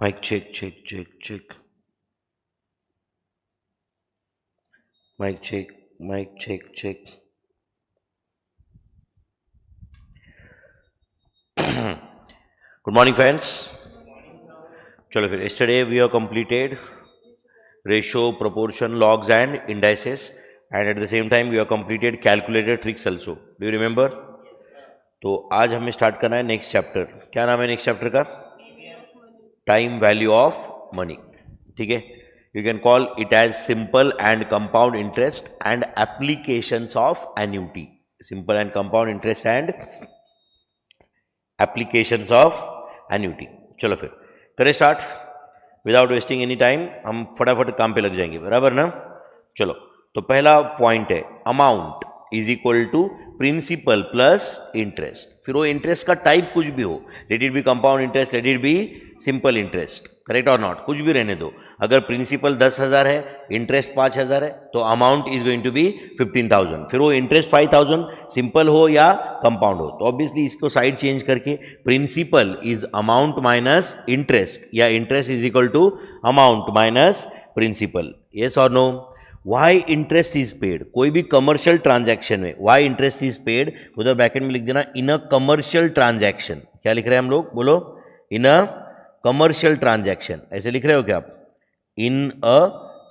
Mic check, check, check, check. Mic check, mic check, check. Good morning, friends. चलो फिर yesterday we have completed ratio, proportion, logs and indices, and at the same time we have completed calculated tricks also. Do you remember? तो आज हमें start करना है next chapter. क्या नाम है नेक्स्ट चैप्टर का? Time value of money. ठीक है. You can call it as simple and compound interest and applications of annuity. Simple and compound interest and applications of annuity. चलो फिर करें start without wasting any time. हम फटाफट काम पे लग जाएंगे, बराबर ना. चलो तो पहला पॉइंट है amount is equal to principal plus interest. फिर वो इंटरेस्ट का टाइप कुछ भी हो, let it be compound interest, let it be simple interest, correct और नॉट, कुछ भी रहने दो. अगर प्रिंसिपल 10,000 है, इंटरेस्ट 5,000 है, तो amount is going to be 15,000. फिर वो इंटरेस्ट 5,000 सिंपल हो या कंपाउंड हो, तो ऑब्वियसली इसको साइड चेंज करके principal is amount minus interest या interest is equal to amount minus principal. Yes और no. Why interest is paid, कोई भी कमर्शियल ट्रांजैक्शन में वाई इंटरेस्ट इज पेड, उधर ब्रैकेट में लिख देना इन अ कमर्शियल ट्रांजैक्शन. क्या लिख रहे हैं हम लोग, बोलो. इन अ कमर्शियल ट्रांजैक्शन, ऐसे लिख रहे हो क्या आप? In a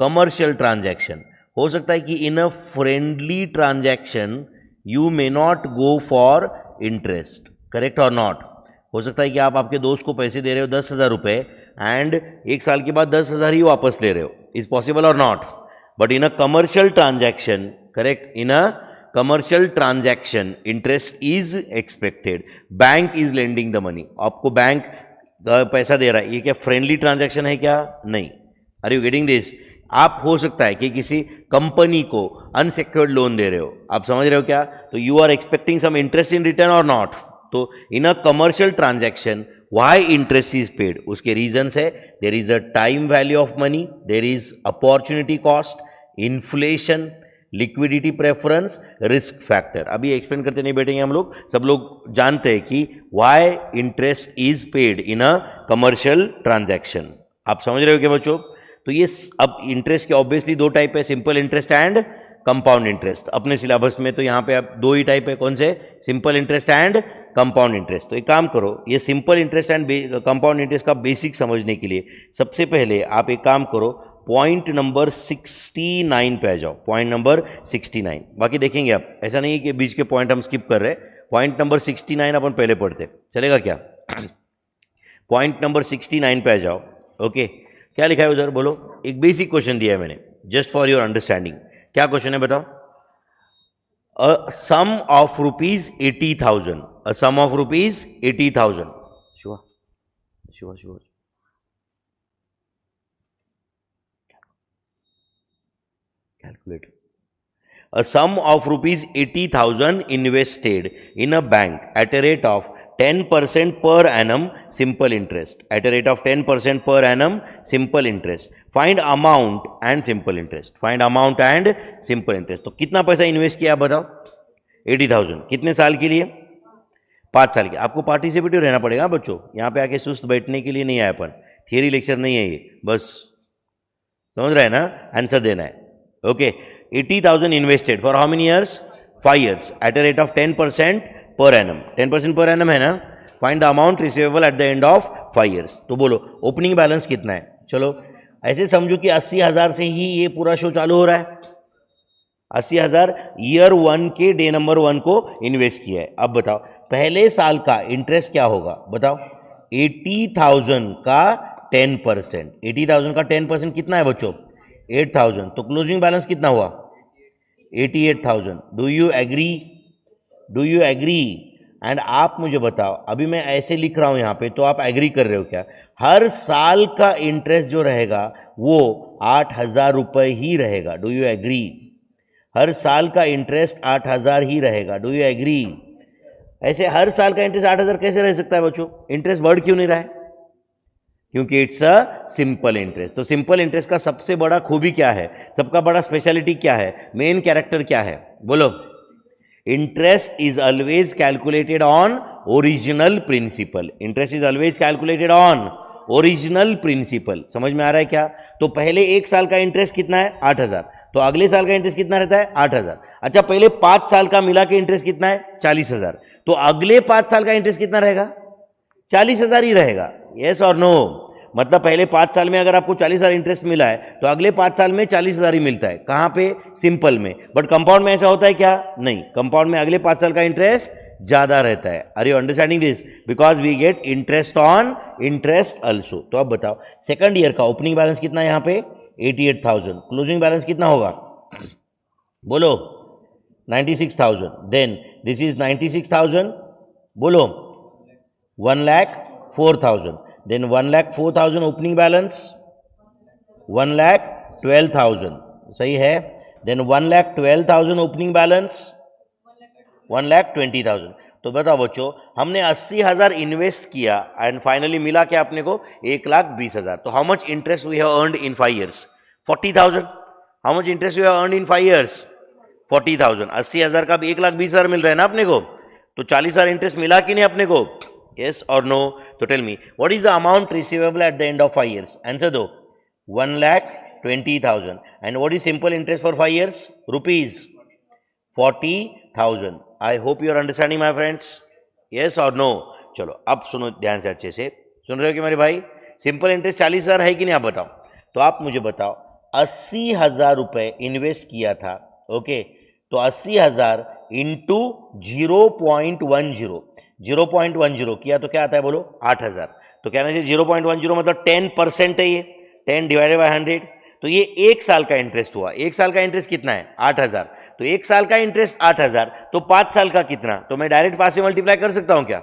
commercial transaction. हो सकता है कि in a friendly transaction you may not go for interest, correct और नॉट. हो सकता है कि आप आपके दोस्त को पैसे दे रहे हो 10,000 रुपये एंड एक साल के बाद 10,000 ही वापस ले रहे हो. इज पॉसिबल और not? But in a commercial transaction, correct? In a commercial transaction, interest is expected. Bank is lending the money. आपको बैंक पैसा दे रहा है, ये क्या फ्रेंडली ट्रांजैक्शन है क्या? नहीं. Are you getting this? आप हो सकता है कि किसी कंपनी को अनसिक्योर्ड लोन दे रहे हो, आप समझ रहे हो क्या? तो you are expecting some interest in return और नॉट. तो in a commercial transaction why interest is paid, उसके रीजंस है. There is a time value of money, there is opportunity cost, inflation, liquidity preference, risk factor. अभी explain करते नहीं बैठेंगे हम लोग, सब लोग जानते हैं कि why interest is paid in a commercial transaction. आप समझ रहे हो क्या बच्चों? तो ये अब इंटरेस्ट के ऑब्वियसली दो टाइप है, simple interest and compound interest. अपने सिलेबस में तो यहाँ पे अब दो ही टाइप है, कौन से? Simple interest and compound interest. तो एक काम करो, ये simple interest and compound interest का बेसिक समझने के लिए सबसे पहले आप एक काम करो, पॉइंट नंबर 69 पे आ जाओ. पॉइंट नंबर 69, बाकी देखेंगे आप, ऐसा नहीं है कि बीच के पॉइंट हम स्किप कर रहे हैं. पॉइंट नंबर 69 अपन पहले पढ़ते, चलेगा क्या? पॉइंट नंबर 69 पे आ जाओ. ओके, क्या लिखा है उधर, बोलो. एक बेसिक क्वेश्चन दिया है मैंने, जस्ट फॉर योर अंडरस्टैंडिंग. क्या क्वेश्चन है बताओ? A sum of rupees 80,000, a sum of rupees 80,000. Shiva Shiva Shiva, calculate. A sum of rupees 80,000 invested in a bank at a rate of 10% per annum simple interest. At a rate of 10% per annum simple interest. Find amount and simple interest. Find amount and simple interest. तो कितना पैसा invest किया बताओ? 80,000. कितने साल के लिए? 5 साल के. आपको पार्टिसिपेटिव रहना पड़ेगा बच्चों, यहाँ पे आके सुस्त बैठने के लिए नहीं आया अपन, थियरी लेक्चर नहीं है ये, बस समझ रहे हैं ना, आंसर देना है. Okay, 80,000 invested for how many years? 5 years at a rate of 10% per annum. 10% per annum है ना. Find the amount receivable at the end of 5 years. तो बोलो ओपनिंग बैलेंस कितना है? चलो ऐसे समझो कि 80,000 से ही ये पूरा शो चालू हो रहा है. 80,000 ईयर 1 के डे नंबर 1 को इन्वेस्ट किया है. अब बताओ पहले साल का इंटरेस्ट क्या होगा बताओ? 80,000 का 10%. 80,000 का 10% कितना है बच्चों? 8,000. तो क्लोजिंग बैलेंस कितना हुआ? 88,000. Do you agree? Do you agree? And आप मुझे बताओ, अभी मैं ऐसे लिख रहा हूं यहां पे, तो आप एग्री कर रहे हो क्या? हर साल का इंटरेस्ट जो रहेगा वो 8,000 रुपये ही रहेगा। Do you agree? हर साल का इंटरेस्ट 8,000 ही रहेगा। Do you agree? ऐसे हर साल का इंटरेस्ट 8,000 कैसे रह सकता है बच्चों? इंटरेस्ट बढ़ क्यों नहीं रहा है? क्योंकि इट्स अ सिंपल इंटरेस्ट। तो सिंपल इंटरेस्ट का सबसे बड़ा खूबी क्या है, सबका बड़ा स्पेशलिटी क्या है, मेन कैरेक्टर क्या है? बोलो। Interest is always calculated on original principal. Interest is always calculated on original principal. समझ में आ रहा है क्या? तो पहले एक साल का इंटरेस्ट कितना है? 8,000। तो अगले साल का इंटरेस्ट कितना रहता है? 8,000। अच्छा, पहले 5 साल का मिला के इंटरेस्ट कितना है? 40,000। तो अगले 5 साल का इंटरेस्ट कितना रहेगा? 40,000 ही रहेगा। यस और नो? मतलब पहले 5 साल में अगर आपको 40,000 इंटरेस्ट मिला है तो अगले 5 साल में 40,000 ही मिलता है। कहां पे? सिंपल में। बट कंपाउंड में ऐसा होता है क्या? नहीं, कंपाउंड में अगले 5 साल का इंटरेस्ट ज्यादा रहता है। Are you understanding this? Because we get interest on interest also. तो अब बताओ, सेकंड ईयर का ओपनिंग बैलेंस कितना है? यहां पे 88,000। क्लोजिंग बैलेंस कितना होगा? बोलो। 96,000। Then this is 96,000। बोलो। 1,04,000। Then 1,04,000 ओपनिंग बैलेंस, 1,12,000 सही है। Then 1,12,000 opening balance, 1,20,000। तो बताओ बच्चों, हमने 80,000 इन्वेस्ट किया एंड फाइनली मिला क्या अपने को? 1,20,000। तो how much interest we have earned in 5 years? 40,000। How much interest we have earned in 5 years? 40,000। 80,000 का 1,20,000 मिल रहा है ना अपने को, तो 40,000 इंटरेस्ट मिला कि नहीं अपने को? Yes or no? So tell me, what is the amount receivable at the end of 5 years? Answer दो। 1,20,000. And what is simple interest for 5 years? Rupees 40,000. I hope you are understanding my friends. Yes or no? चलो अब सुनो ध्यान से, अच्छे से सुन रहे हो कि मेरे भाई? सिंपल इंटरेस्ट 40,000 है कि नहीं? आप बताओ। तो आप मुझे बताओ, 80,000 रुपए इन्वेस्ट किया था, ओके? तो 80,000 इंटू 0.10, 0.10 किया तो क्या आता है? बोलो। 8,000। तो कहना चाहिए 0.10 मतलब 10% है ये। 10 डिवाइडेड बाय 100। तो ये एक साल का इंटरेस्ट हुआ। एक साल का इंटरेस्ट कितना है? 8,000। तो एक साल का इंटरेस्ट 8,000, तो 5 साल का कितना? तो मैं डायरेक्ट 5 से मल्टीप्लाई कर सकता हूं क्या?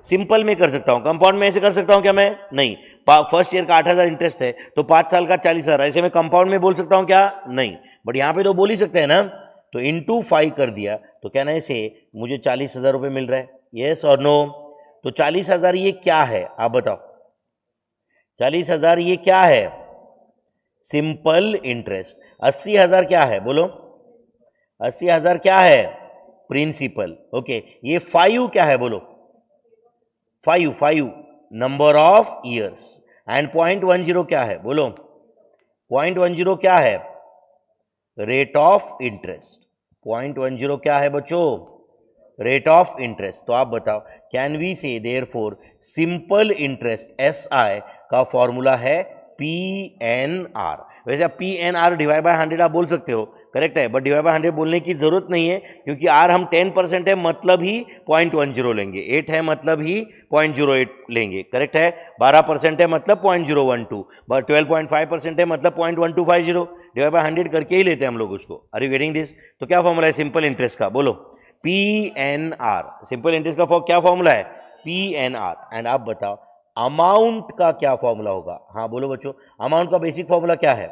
सिंपल में कर सकता हूं। कंपाउंड में ऐसे कर सकता हूं क्या मैं? नहीं। फर्स्ट ईयर का 8,000 इंटरेस्ट है, तो 5 साल का 40,000। ऐसे में कंपाउंड में बोल सकता हूं क्या? नहीं। बट यहां पे तो बोल ही सकते हैं ना। तो इंटू 5 कर दिया, तो कहना है से मुझे 40,000 रुपये मिल रहा है। यस और नो? तो 40,000 ये क्या है? आप बताओ। 40,000 ये क्या है? Simple interest. 80,000 क्या है? बोलो। 80,000 क्या है? प्रिंसिपल। ओके। ये 5 क्या है? बोलो। 5 नंबर ऑफ ईयर्स। एंड 0.10 क्या है? बोलो। 0.10 क्या है? Rate of interest. 0.10 क्या है बच्चों? Rate of interest. तो आप बताओ, कैन वी से देयरफॉर सिंपल इंटरेस्ट SI का फॉर्मूला है PNR। वैसे आप PNR डिवाइड बाय 100 आप बोल सकते हो, करेक्ट है, बट डिवाइड बाय 100 बोलने की जरूरत नहीं है, क्योंकि R हम 10% है मतलब ही 0.10 लेंगे, 8 है मतलब ही 0.08 लेंगे, करेक्ट है, 12% है मतलब 0.012, बट 12.5% है मतलब 0.1250, डिवाइड बाय 100 करके ही लेते हैं हम लोग उसको। Are you getting this? तो क्या फॉर्मूला है सिंपल इंटरेस्ट का? बोलो। PNR। सिंपल इंटरेस्ट का क्या फॉर्मूला है? PNR। एंड आप बताओ अमाउंट का क्या फॉर्मूला होगा? हाँ बोलो बच्चों, अमाउंट का बेसिक फॉर्मूला क्या है?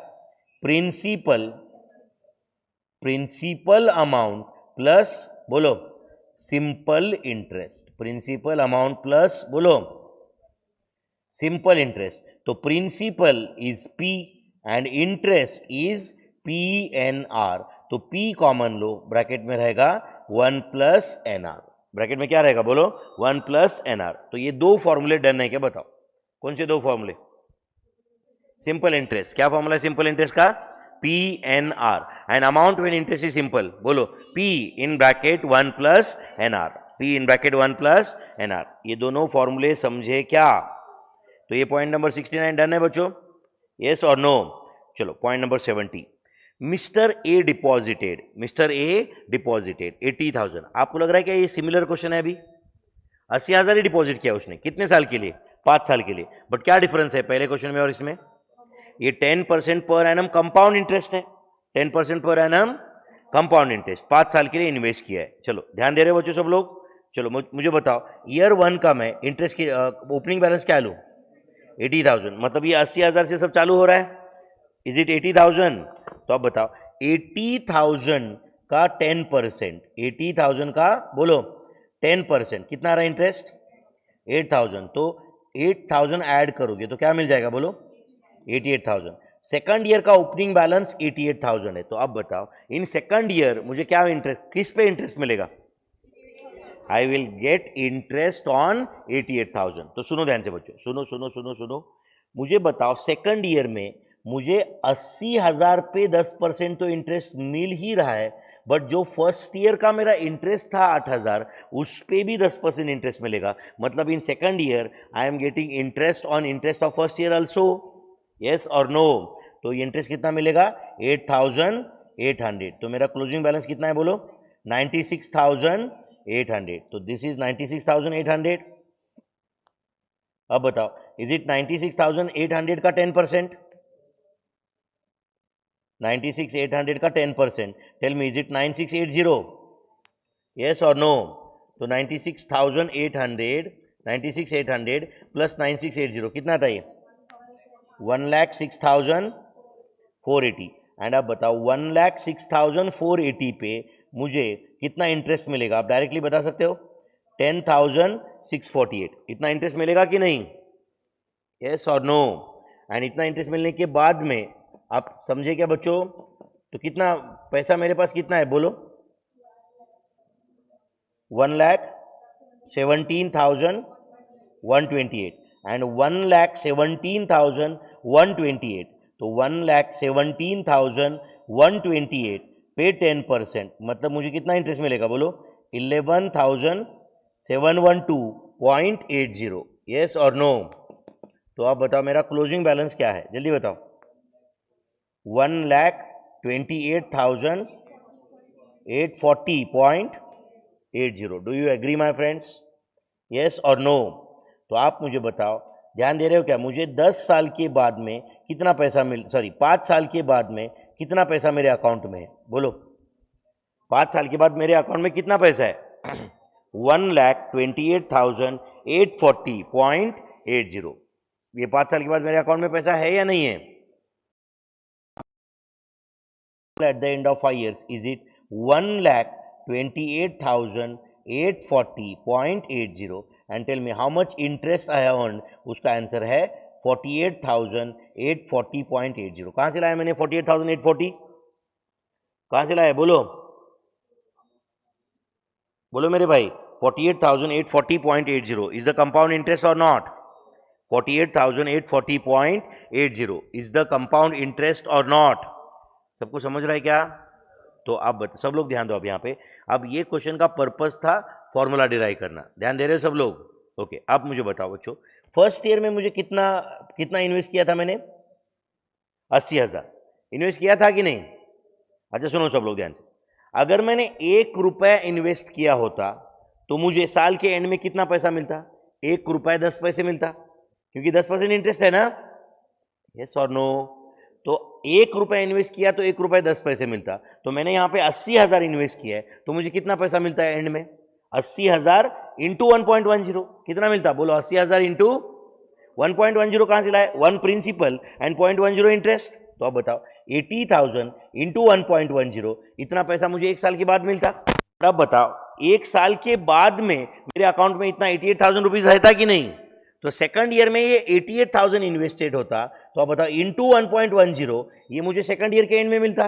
प्रिंसिपल अमाउंट प्लस, बोलो, simple interest. Principal amount plus, बोलो, सिंपल इंटरेस्ट। तो principal is P and interest is PNR। तो P कॉमन लो, ब्रैकेट में रहेगा 1 प्लस NR। ब्रैकेट में क्या रहेगा? बोलो। 1 प्लस NR। तो ये दो फॉर्मूले डन है क्या? बताओ कौन से दो फॉर्मूले? Simple interest. क्या फॉर्मूला है सिंपल इंटरेस्ट का? PNR। And amount when interest is simple, बोलो, P in bracket 1 plus NR। P in bracket 1 plus NR। ये दोनों फॉर्मूले समझे क्या? तो ये पॉइंट नंबर 69 डन है बच्चों। यस और नो? चलो point number 70। Mister A deposited 80,000। आपको लग रहा है क्या ये सिमिलर क्वेश्चन है? अभी 80,000 ही डिपॉजिट किया उसने, कितने साल के लिए? 5 साल के लिए। बट क्या डिफरेंस है पहले क्वेश्चन में और इसमें? ये 10% पर एनम कंपाउंड इंटरेस्ट है। 10% पर एनम कंपाउंड इंटरेस्ट 5 साल के लिए इन्वेस्ट किया है। चलो ध्यान दे रहे हो बच्चों सब लोग। चलो मुझे बताओ ईयर 1 का मैं इंटरेस्ट की ओपनिंग बैलेंस क्या लूँ? 80,000। मतलब ये 80,000 से सब चालू हो रहा है। Is it 80,000? तो अब बताओ 80,000 का 10%, 80,000 का बोलो 10% कितना आ रहा है इंटरेस्ट? 8,000। तो 8,000 ऐड करोगे तो क्या मिल जाएगा बोलो? 88,000। सेकंड ईयर का ओपनिंग बैलेंस 88,000 है। तो अब बताओ इन सेकंड ईयर मुझे क्या इंटरेस्ट, किस पे इंटरेस्ट मिलेगा? आई विल गेट इंटरेस्ट ऑन 88,000। तो सुनो ध्यान से बच्चों, सुनो सुनो सुनो सुनो, मुझे बताओ सेकंड ईयर में मुझे 80,000 पे 10% तो इंटरेस्ट मिल ही रहा है, बट जो फर्स्ट ईयर का मेरा इंटरेस्ट था 8,000 उस पे भी 10% इंटरेस्ट मिलेगा। मतलब in second year I am getting interest on interest of first year also, yes और नो? तो ये इंटरेस्ट कितना मिलेगा? 8,800। तो मेरा क्लोजिंग बैलेंस कितना है बोलो? 96,800। तो दिस इज 96,800। अब बताओ इज इट 96,800 का 10%? 96,800 का 10%, tell me is it 9680? Yes और नो? तो 96,800 प्लस 9680 कितना था ये? 1,06,480। एंड अब बताओ 1,06,480 पे मुझे कितना इंटरेस्ट मिलेगा? आप डायरेक्टली बता सकते हो? 10,648। इतना इंटरेस्ट मिलेगा कि नहीं? यस और नो? एंड इतना इंटरेस्ट मिलने के बाद में आप समझे क्या बच्चों? तो कितना पैसा मेरे पास कितना है बोलो? 1,17,128 एंड 1,17,128। तो 1,17,128 पे 10% मतलब मुझे कितना इंटरेस्ट मिलेगा बोलो? 11,712.80। यस और नो? तो आप बताओ मेरा क्लोजिंग बैलेंस क्या है, जल्दी बताओ। 1,28,840.80। Do you agree my friends? Yes और नो? तो आप मुझे बताओ, ध्यान दे रहे हो क्या? मुझे 10 साल के बाद में कितना पैसा 5 साल के बाद में कितना पैसा मेरे अकाउंट में है बोलो? 5 साल के बाद मेरे अकाउंट में कितना पैसा है? 1,28,840.80। ये 5 साल के बाद मेरे अकाउंट में पैसा है या नहीं है? At the end of 5 years, is it 1,28,840.80? and tell me how much interest I have earned? उसका आंसर है 48,840.80। कहाँ से लाया मैंने 48,840? कहाँ से लाया बोलो? बोलो मेरे भाई, 48,840.80 is the compound interest or not? 48,840.80 is the compound interest or not? सबको समझ रहा है क्या? तो अब सब लोग ध्यान दो अब यहाँ पे। अब ये क्वेश्चन का पर्पस था फॉर्मूला डिराइव करना। ध्यान दे रहे हो सब लोग? ओके अब मुझे बताओ बच्चों, फर्स्ट ईयर में मुझे कितना इन्वेस्ट किया था मैंने? 80,000 इन्वेस्ट किया था कि नहीं? अच्छा सुनो सब लोग ध्यान से, अगर मैंने 1 रुपया इन्वेस्ट किया होता तो मुझे साल के एंड में कितना पैसा मिलता? 1 रुपया 10 पैसे मिलता, क्योंकि 10% इंटरेस्ट है ना? यस और नो? तो 1 रुपया इन्वेस्ट किया तो 1 रुपया 10 पैसे मिलता। तो मैंने यहाँ पे 80,000 इन्वेस्ट किया है तो मुझे कितना पैसा मिलता है एंड में? 80,000 इंटू 1.10 कितना मिलता बोलो? 80,000 इंटू 1.10 कहाँ से लाए? 1 प्रिंसिपल एंड 0.10 इंटरेस्ट। तो अब बताओ 80,000 इंटू 1.10 इतना पैसा मुझे 1 साल के बाद मिलता। अब बताओ 1 साल के बाद में मेरे अकाउंट में इतना 88,000 रुपीज रहता कि नहीं? तो सेकंड ईयर में ये 88,000 इन्वेस्टेड होता। तो अब बताओ इंटू 1.10 ये मुझे सेकंड ईयर के एंड में मिलता,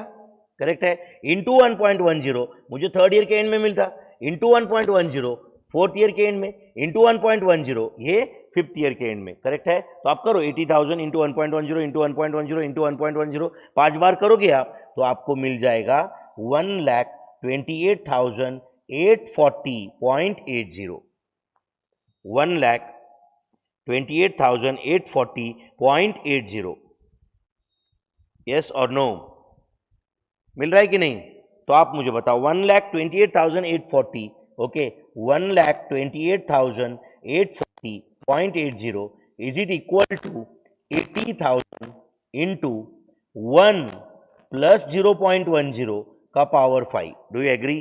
करेक्ट है? इंटू 1.10 मुझे थर्ड ईयर के एंड में मिलता, इंटू 1.10 फोर्थ ईयर के एंड में, इंटू 1.10 ये फिफ्थ ईयर के एंड में, करेक्ट है? तो आप करो 80,000 इंटू 1.10 इंटू 1.10 इंटू 1.10 5 बार करोगे आप तो आपको मिल जाएगा 1,28,840.80। 1,28,840.80। यस और नो? मिल रहा है कि नहीं? तो आप मुझे बताओ 1,28,840 okay 1,28,840.80 is it equal to 80,000 into 1 plus 0.10 का पावर 5। Do you agree?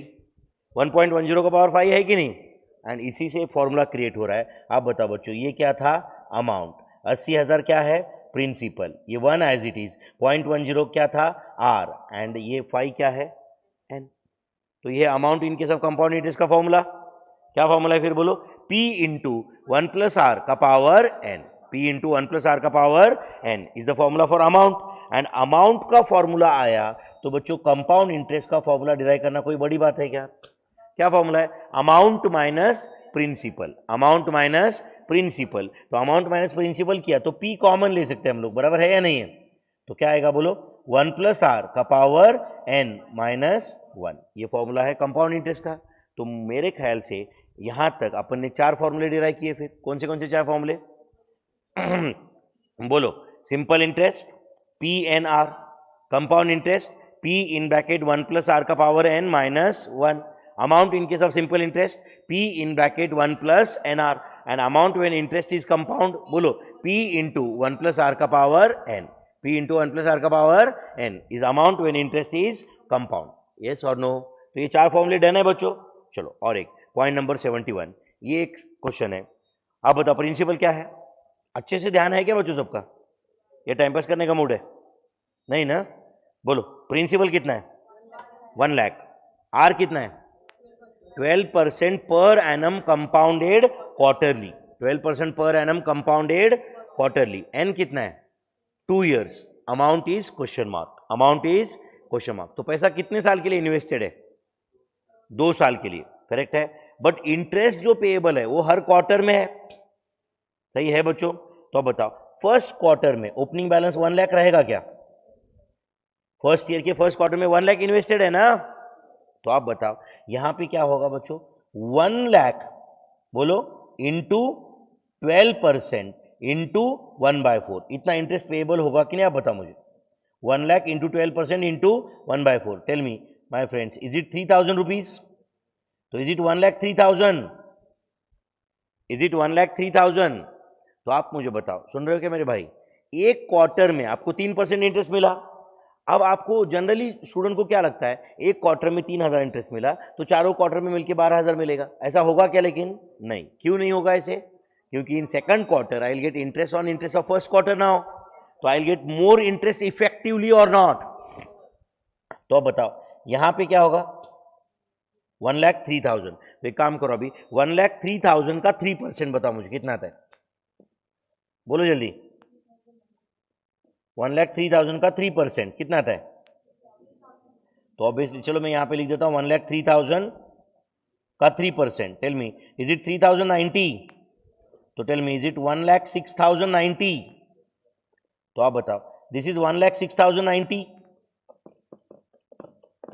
1.10 का पावर 5 है कि नहीं? एंड इसी से फॉर्मूला क्रिएट हो रहा है। आप बताओ बच्चों, ये क्या था? अमाउंट। 80,000 क्या है? प्रिंसिपल। ये 1 एज इट इज। 0.10 क्या था? आर। एंड ये 5 क्या है? एन। तो ये amount in case of compound interest का फॉर्मूला क्या फॉर्मूला है फिर बोलो? P इंटू 1 प्लस आर का power n। P into 1 plus R का power n is the formula for amount. And amount का फॉर्मूला आया तो बच्चों कंपाउंड इंटरेस्ट का फॉर्मूला डिराइव करना कोई बड़ी बात है क्या? क्या फॉर्मूला है? Amount minus principal. Amount minus principal. तो अमाउंट माइनस प्रिंसिपल किया तो P कॉमन ले सकते हैं हम लोग, बराबर है या नहीं है? तो क्या आएगा बोलो? 1 प्लस आर का पावर n माइनस 1। ये फॉर्मूला है कंपाउंड इंटरेस्ट का। तो मेरे ख्याल से यहां तक अपन ने 4 फॉर्मूले डिराइव किए। फिर कौन से 4 फॉर्मूले? बोलो। Simple interest PNR, compound interest P in bracket 1 plus R का power n minus 1, amount in case of simple interest P in bracket 1 plus NR, and amount when interest is compound बोलो P into 1 plus R का power n। P into 1 plus R का power n is amount when interest is compound. Yes और no? तो ये 4 फॉर्मूले done है बच्चों। चलो और एक पॉइंट नंबर 71, ये एक क्वेश्चन है। आप बताओ प्रिंसिपल क्या है? अच्छे से ध्यान है क्या बच्चों सबका? ये टाइम पास करने का मूड है? नहीं ना? बोलो प्रिंसिपल कितना है? 1 लाख। आर कितना है? 12% पर एनम कंपाउंडेड क्वार्टरली। 12% पर एनम कंपाउंडेड क्वार्टरली। एन कितना है? 2 years। Amount is question mark. Amount is question mark. तो पैसा कितने साल के लिए इन्वेस्टेड है? 2 साल के लिए, करेक्ट है। बट इंटरेस्ट जो पेएबल है वो हर क्वार्टर में है, सही है बच्चों? तो अब बताओ फर्स्ट क्वार्टर में ओपनिंग बैलेंस 1 लाख रहेगा क्या? फर्स्ट ईयर के फर्स्ट क्वार्टर में 1 लाख इन्वेस्टेड है ना? तो आप बताओ यहां पे क्या होगा बच्चों? 1 लाख बोलो इंटू 12% इंटू 1/4, इतना इंटरेस्ट पेएबल होगा कि नहीं? आप बताओ मुझे। 1 lakh into 12% into 1/4। Tell me my friends, is it 3,000 rupees? तो इज इट 1,03,000? Is it 1,03,000? तो आप मुझे बताओ, सुन रहे हो क्या मेरे भाई? एक क्वार्टर में आपको 3% इंटरेस्ट मिला। अब आपको जनरली स्टूडेंट को क्या लगता है, एक क्वार्टर में 3,000 इंटरेस्ट मिला तो चारों क्वार्टर में मिलकर 12,000 मिलेगा। ऐसा होगा क्या? लेकिन नहीं। क्यों नहीं होगा ऐसे? क्योंकि in second quarter I will get interest on interest of first quarter now, तो I will get more interest effectively और नॉट? तो अब बताओ यहां पे क्या होगा? 1,03,000। तो एक काम करो, अभी 1,03,000 का 3% बताओ मुझे कितना आता है? बोलो जल्दी। 1,03,000 का 3% कितना आता है? तो ऑब्वियसली चलो मैं यहां पे लिख देता हूं 1,03,000 का 3%। Tell me is it 3,090? तो टेल मी इज इट 1,06,090? तो आप बताओ दिस इज 1,06,090।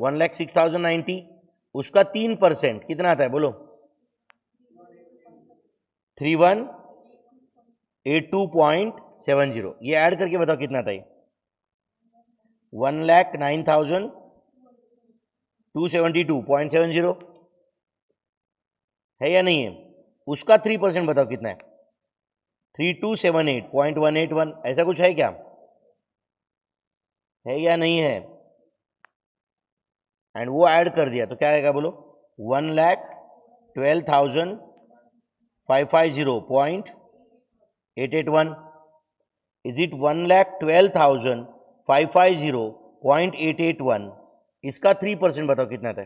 1,06,090 उसका 3% कितना आता है बोलो? 3182.70। ये ऐड करके बताओ कितना था? 1,09,272.70 है या नहीं है? उसका 3% बताओ कितना है? 3,278.181। ऐसा कुछ है क्या? है या नहीं है? एंड वो ऐड कर दिया तो क्या आएगा बोलो? 1,12,550.881। Is it 1,12,550.881? इसका 3% बताओ कितना था?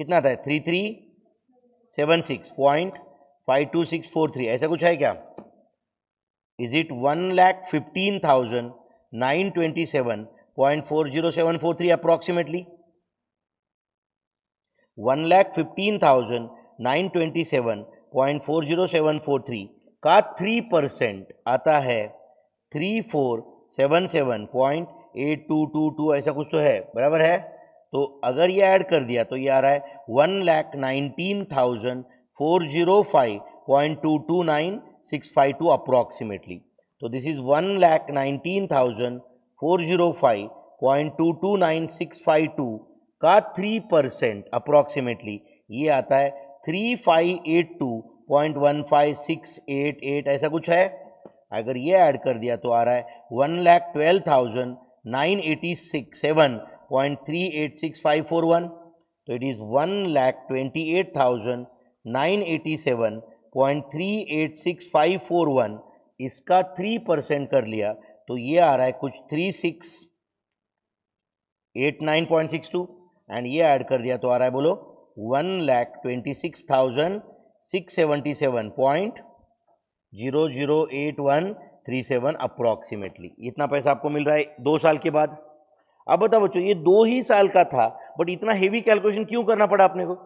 कितना था? 3,376.52643। ऐसा कुछ है क्या? Is it 1,15,927.40743 approximately? 1,15,927.40743 का 3% आता है 3,477.8222। ऐसा कुछ तो है, बराबर है? तो अगर ये ऐड कर दिया तो ये आ रहा है 1,19,405.229,652 अप्रोक्सीमेटली। तो दिस इज 1,19,405.229,652 का 3% अप्रोक्सीमेटली ये आता है 3,582.15688। ऐसा कुछ है? अगर ये ऐड कर दिया तो आ रहा है 1,12,986 0.386541, तो इट इज 1,28,987.386,541, इसका 3% कर लिया तो ये आ रहा है कुछ 3689.62, एंड ये ऐड कर दिया तो आ रहा है बोलो 1,26,677.008137 अप्रोक्सीमेटली। इतना पैसा आपको मिल रहा है 2 साल के बाद। अब बताओ बच्चों, ये 2 ही साल का था, बट इतना हेवी कैलकुलेशन क्यों करना पड़ा अपने को?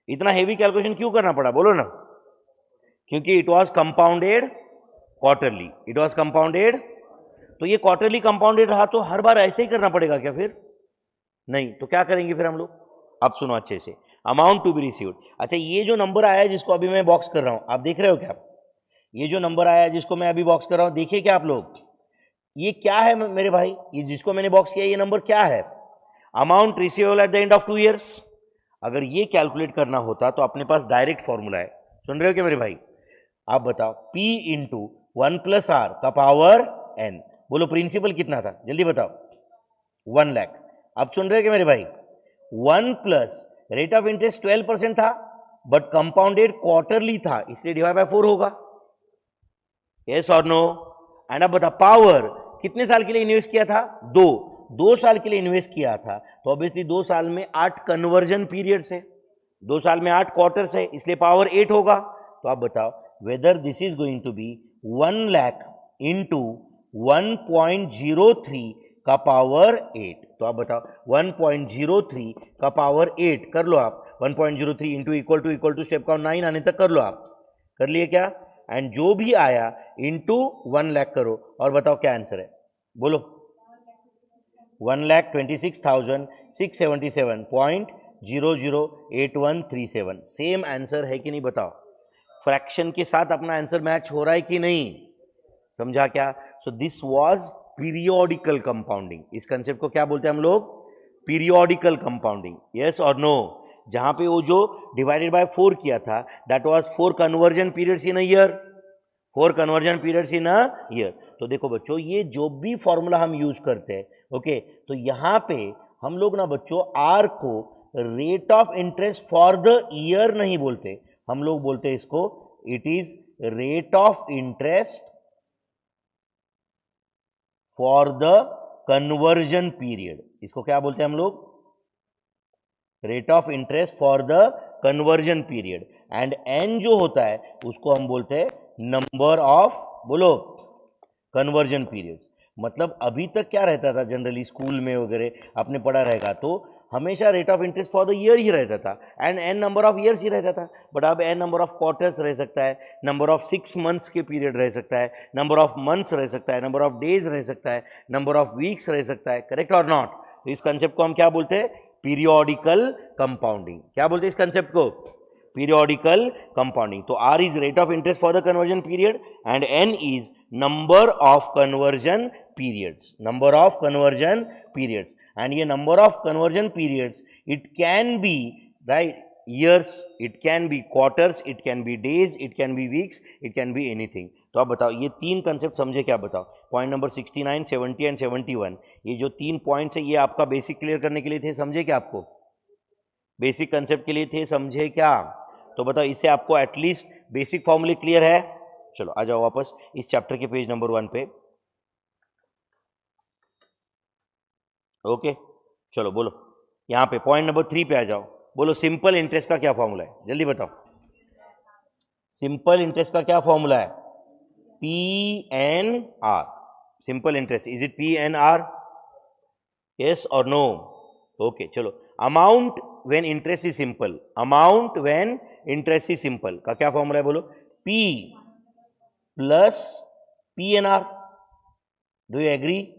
इतना हेवी कैलकुलेशन क्यों करना पड़ा बोलो ना? क्योंकि it was compounded quarterly, it was compounded. तो ये क्वार्टरली कंपाउंडेड रहा तो हर बार ऐसे ही करना पड़ेगा क्या फिर? नहीं। तो क्या करेंगे फिर हम लोग? अब सुनो अच्छे से, अमाउंट टू बी रिसीव्ड। अच्छा, ये जो नंबर आया है जिसको अभी मैं बॉक्स कर रहा हूं, आप देख रहे हो क्या? ये जो नंबर आया है जिसको मैं अभी बॉक्स कर रहा हूं, देखिए क्या आप लोग, ये क्या है मेरे भाई? ये जिसको मैंने बॉक्स किया ये नंबर क्या है? Amount receivable at the end of 2 years. अगर ये कैलकुलेट करना होता तो अपने पास डायरेक्ट फॉर्मूला है, सुन रहे हो क्या मेरे भाई? आप बताओ, P इंटू 1 प्लस आर का पावर n। बोलो प्रिंसिपल कितना था, जल्दी बताओ। 1 लाख। अब सुन रहे हो क्या मेरे भाई? 1 प्लस रेट ऑफ इंटरेस्ट 12% था, बट कंपाउंडेड क्वार्टरली था, इसलिए डिवाइड बाय 4 होगा। यस और नो? एंड अब बता, पावर कितने साल के लिए इन्वेस्ट किया था? 2 साल के लिए इन्वेस्ट किया था, तो ऑब्वियसली 2 साल में 8 कन्वर्जन पीरियड है, 2 साल में 8 क्वार्टर्स है, इसलिए पावर 8 होगा। तो आप बताओ whether this is going to be 1 lakh into 1.03 का पावर 8। तो आप बताओ 1.03 का पावर 8 कर लो आप, 1.03 into equal to step count 9 आने तक कर लो आप। कर लिए क्या? एंड जो भी आया इंटू 1 लाख करो और बताओ क्या आंसर है, बोलो। 1,26,677.008137 सेम आंसर है कि नहीं बताओ? फ्रैक्शन के साथ अपना आंसर मैच हो रहा है कि नहीं? समझा क्या? So this was periodical compounding. इस कंसेप्ट को क्या बोलते हैं हम लोग? Periodical compounding. यस और नो? जहां पे वो जो डिवाइडेड बाय 4 किया था, that was 4 conversion periods in a year, 4 conversion periods in a year. तो देखो बच्चों, ये जो भी फॉर्मूला हम यूज करते हैं, ओके, तो यहां पे हम लोग ना बच्चों आर को rate of interest for the year नहीं बोलते, हम लोग बोलते हैं इसको it is rate of interest for the conversion period. इसको क्या बोलते हैं हम लोग? Rate of interest for the conversion period. And N जो होता है उसको हम बोलते हैं नंबर ऑफ, बोलो, कन्वर्जन पीरियड्स। मतलब अभी तक क्या रहता था जनरली स्कूल में वगैरह आपने पढ़ा रहेगा, तो हमेशा rate of interest for the year ही रहता था and N number of years ही रहता था। बट अब एन नंबर ऑफ क्वार्टर्स रह सकता है, नंबर ऑफ 6 मंथ्स के पीरियड रह सकता है, नंबर ऑफ मंथ्स रह सकता है, नंबर ऑफ डेज रह सकता है, नंबर ऑफ वीक्स रह सकता है। करेक्ट और नॉट? तो इस कंसेप्ट को हम क्या बोलते हैं? Periodical compounding. क्या बोलते हैं इस कंसेप्ट को? Periodical compounding. तो R is rate of interest for the conversion period and N is number of conversion periods, number of conversion periods, and ये number of conversion periods it can be right years, it can be quarters, it can be days, it can be weeks, it can be anything। तो आप बताओ ये 3 concept समझे क्या? बताओ point number 69, 70 and 71, ये जो 3 पॉइंट्स है ये आपका बेसिक क्लियर करने के लिए थे, समझे क्या? आपको बेसिक कंसेप्ट के लिए थे, समझे क्या? तो बताओ इससे आपको एटलीस्ट बेसिक फॉर्मूले क्लियर है? चलो आ जाओ वापस इस चैप्टर के पेज नंबर 1 पे। ओके चलो बोलो, यहां पे पॉइंट नंबर 3 पे आ जाओ। बोलो सिंपल इंटरेस्ट का क्या फॉर्मूला है, जल्दी बताओ। सिंपल इंटरेस्ट का क्या फॉर्मूला है? PNR। Simple interest, is it PNR? Yes और नो? ओके चलो, amount when interest is simple, amount when interest is simple का क्या फॉर्मूला है? बोलो P plus PNR। Do you agree?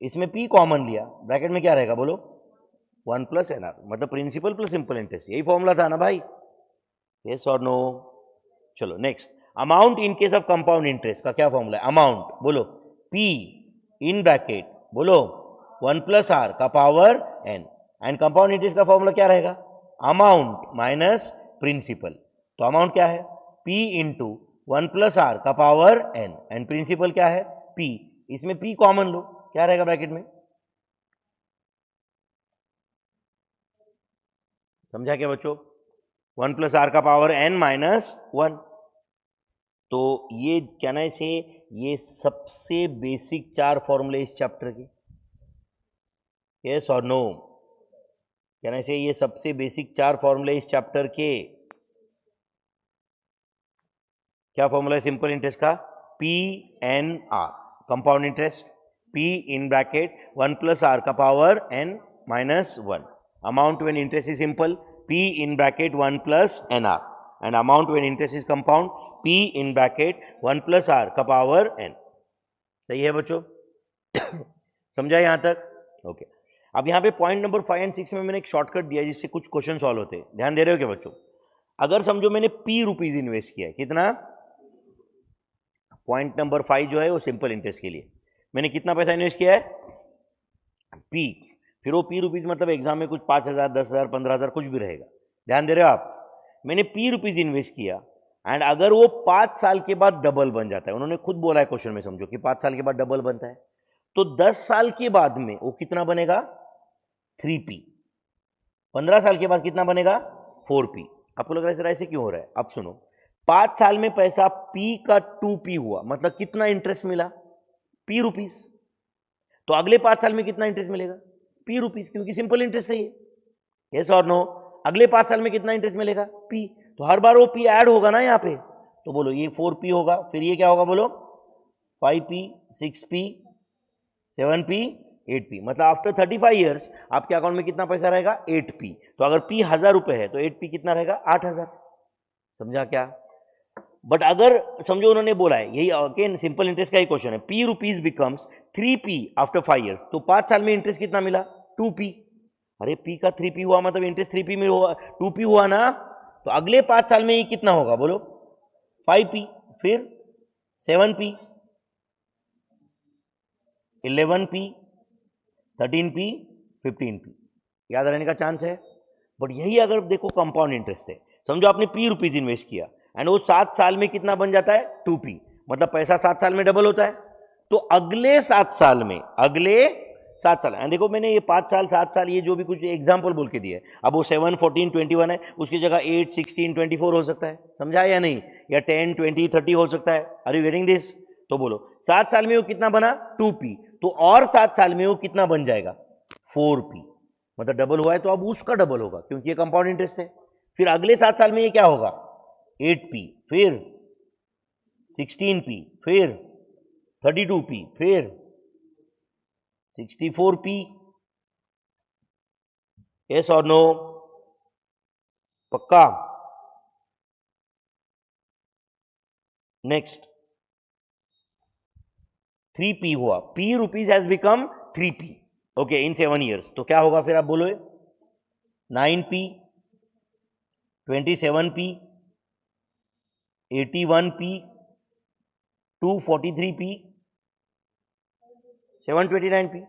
इसमें P कॉमन लिया, ब्रैकेट में क्या रहेगा? बोलो 1 प्लस NR, मतलब प्रिंसिपल प्लस सिंपल इंटरेस्ट, यही फॉर्मूला था ना भाई? यस और नो? चलो next, amount in case of compound interest का क्या फॉर्मूला है? अमाउंट बोलो P इन ब्रैकेट बोलो 1 प्लस R का power N, and compound interest का फॉर्मूला क्या रहेगा? Amount minus principal. तो अमाउंट क्या है? P इंटू 1 प्लस R का पावर N, एंड प्रिंसिपल क्या है? P। इसमें P कॉमन लो, क्या रहेगा ब्रैकेट में? समझा क्या बच्चों? 1 प्लस आर का पावर n माइनस 1। तो ये क्या ना, इसे ये सबसे बेसिक 4 फॉर्मूले इस चैप्टर के, यस और नो? क्या ना, इसे ये सबसे बेसिक 4 फॉर्मूले इस चैप्टर के। क्या फॉर्मूला है सिंपल इंटरेस्ट का? P N R, compound interest, P in bracket 1 plus R का power n minus 1, amount when interest is simple, p in bracket 1 plus nr, and amount when interest is compound, p in bracket 1 plus r का power n। सही है बच्चों? समझा यहां तक? Okay. अब यहां पे पॉइंट नंबर 5 एंड 6 में मैंने एक शॉर्टकट दिया जिससे कुछ क्वेश्चन सॉल्व होते हैं। ध्यान दे रहे हो क्या बच्चों? अगर समझो मैंने p रुपीज इन्वेस्ट किया है, कितना? पॉइंट नंबर 5 जो है वो सिंपल इंटरेस्ट के लिए मैंने कितना पैसा इन्वेस्ट किया है? p। फिर वो p रुपीज मतलब एग्जाम में कुछ 5,000, 10,000, 15,000 कुछ भी रहेगा। ध्यान दे रहे हो आप? मैंने p रुपीज इन्वेस्ट किया एंड अगर वो 5 साल के बाद डबल बन जाता है, उन्होंने खुद बोला है क्वेश्चन में, समझो कि 5 साल के बाद डबल बनता है, तो 10 साल के बाद में वो कितना बनेगा? 3p। 15 साल के बाद कितना बनेगा? 4p। आपको लग रहा है सर ऐसे क्यों हो रहा है? अब सुनो, 5 साल में पैसा p का 2p हुआ, मतलब कितना इंटरेस्ट मिला? p rupees. तो अगले 5 साल में कितना इंटरेस्ट मिलेगा? p रुपीज, क्योंकि सिंपल इंटरेस्ट है ये। यस और नो? अगले 5 साल में कितना इंटरेस्ट मिलेगा? p। तो हर बार वो p ऐड होगा ना यहाँ पे, तो बोलो ये 4p होगा, फिर ये क्या होगा बोलो? 5p, 6p, 7p, 8p। मतलब आफ्टर 35 ईयर्स आपके अकाउंट में कितना पैसा रहेगा? 8p। तो अगर p 1,000 रुपए है तो 8p कितना रहेगा? 8,000। समझा क्या? बट अगर समझो उन्होंने बोला है, यही अगेन सिंपल इंटरेस्ट का ही क्वेश्चन है, p rupees becomes 3p after 5 years, तो 5 साल में इंटरेस्ट कितना मिला? 2p। अरे p का 3p हुआ मतलब इंटरेस्ट 3p में हुआ, 2p हुआ ना, तो अगले 5 साल में ये कितना होगा बोलो? 5p, फिर 7p, 11p, 13p, 15p। याद रहने का चांस है। बट यही अगर देखो कंपाउंड इंटरेस्ट है, समझो आपने p रुपीज इन्वेस्ट किया एंड वो 7 साल में कितना बन जाता है? 2p। मतलब पैसा 7 साल में डबल होता है, तो अगले 7 साल में, अगले 7 साल, देखो मैंने ये 5 साल 7 साल ये जो भी कुछ एग्जाम्पल बोल के दिया है, अब वो 7, 14, 21 है, उसकी जगह 8, 16, 24 हो सकता है। समझा या नहीं? या 10, 20, 30 हो सकता है। Are you getting this? तो बोलो 7 साल में वो कितना बना? 2p। तो और 7 साल में वो कितना बन जाएगा? 4p। मतलब डबल हुआ है तो अब उसका डबल होगा, क्योंकि ये कंपाउंड इंटरेस्ट है। फिर अगले 7 साल में ये क्या होगा? 8p, फिर 16p, फिर 32p, फिर 64p। यस और नो? पक्का? नेक्स्ट 3p हुआ, p rupees has become 3p okay in 7 years, तो क्या होगा फिर आप बोलो? 9p, 27p, 81p, 243p, 729p।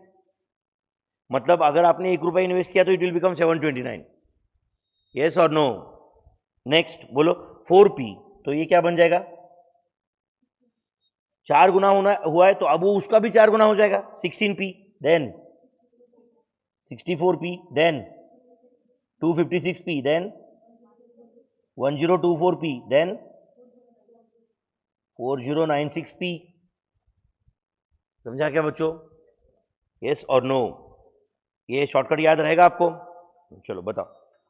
मतलब अगर आपने 1 रुपया इन्वेस्ट किया तो इट विल बिकम 729। यस और नो? नेक्स्ट बोलो 4p, तो ये क्या बन जाएगा? 4 गुना होना हुआ है तो अब वो उसका भी 4 गुना हो जाएगा, 16p, then 64p, then 256p, then 1024p, then 4096p। समझा क्या बच्चों? यस और नो? ये शॉर्टकट याद रहेगा आपको? चलो बताओ।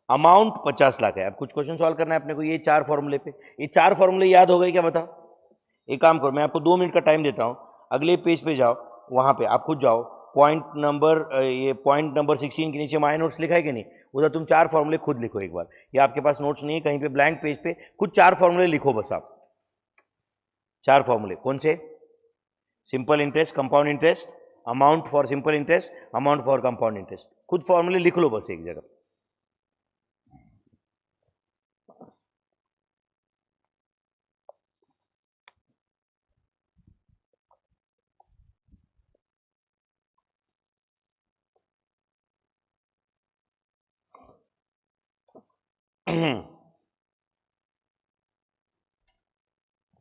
अमाउंट 50 लाख है। अब कुछ क्वेश्चन सॉल्व करना है अपने को, ये 4 फॉर्मूले पे। ये 4 फॉर्मूले याद हो गए क्या? बताओ। एक काम करो, मैं आपको 2 मिनट का टाइम देता हूं, अगले पेज पे जाओ, वहां पे आप खुद जाओ, पॉइंट नंबर 16 के नीचे माय नोट्स लिखा है कि नहीं, उधर तुम 4 फॉर्मूले खुद लिखो एक बार। ये आपके पास नोट्स नहीं है कहीं पे, ब्लैंक पेज पे खुद 4 फॉर्मूले लिखो बस आप। 4 फॉर्मूले कौन से? Simple interest, compound interest, amount for simple interest, amount for compound interest. खुद फॉर्मूले लिख लो बस एक जगह।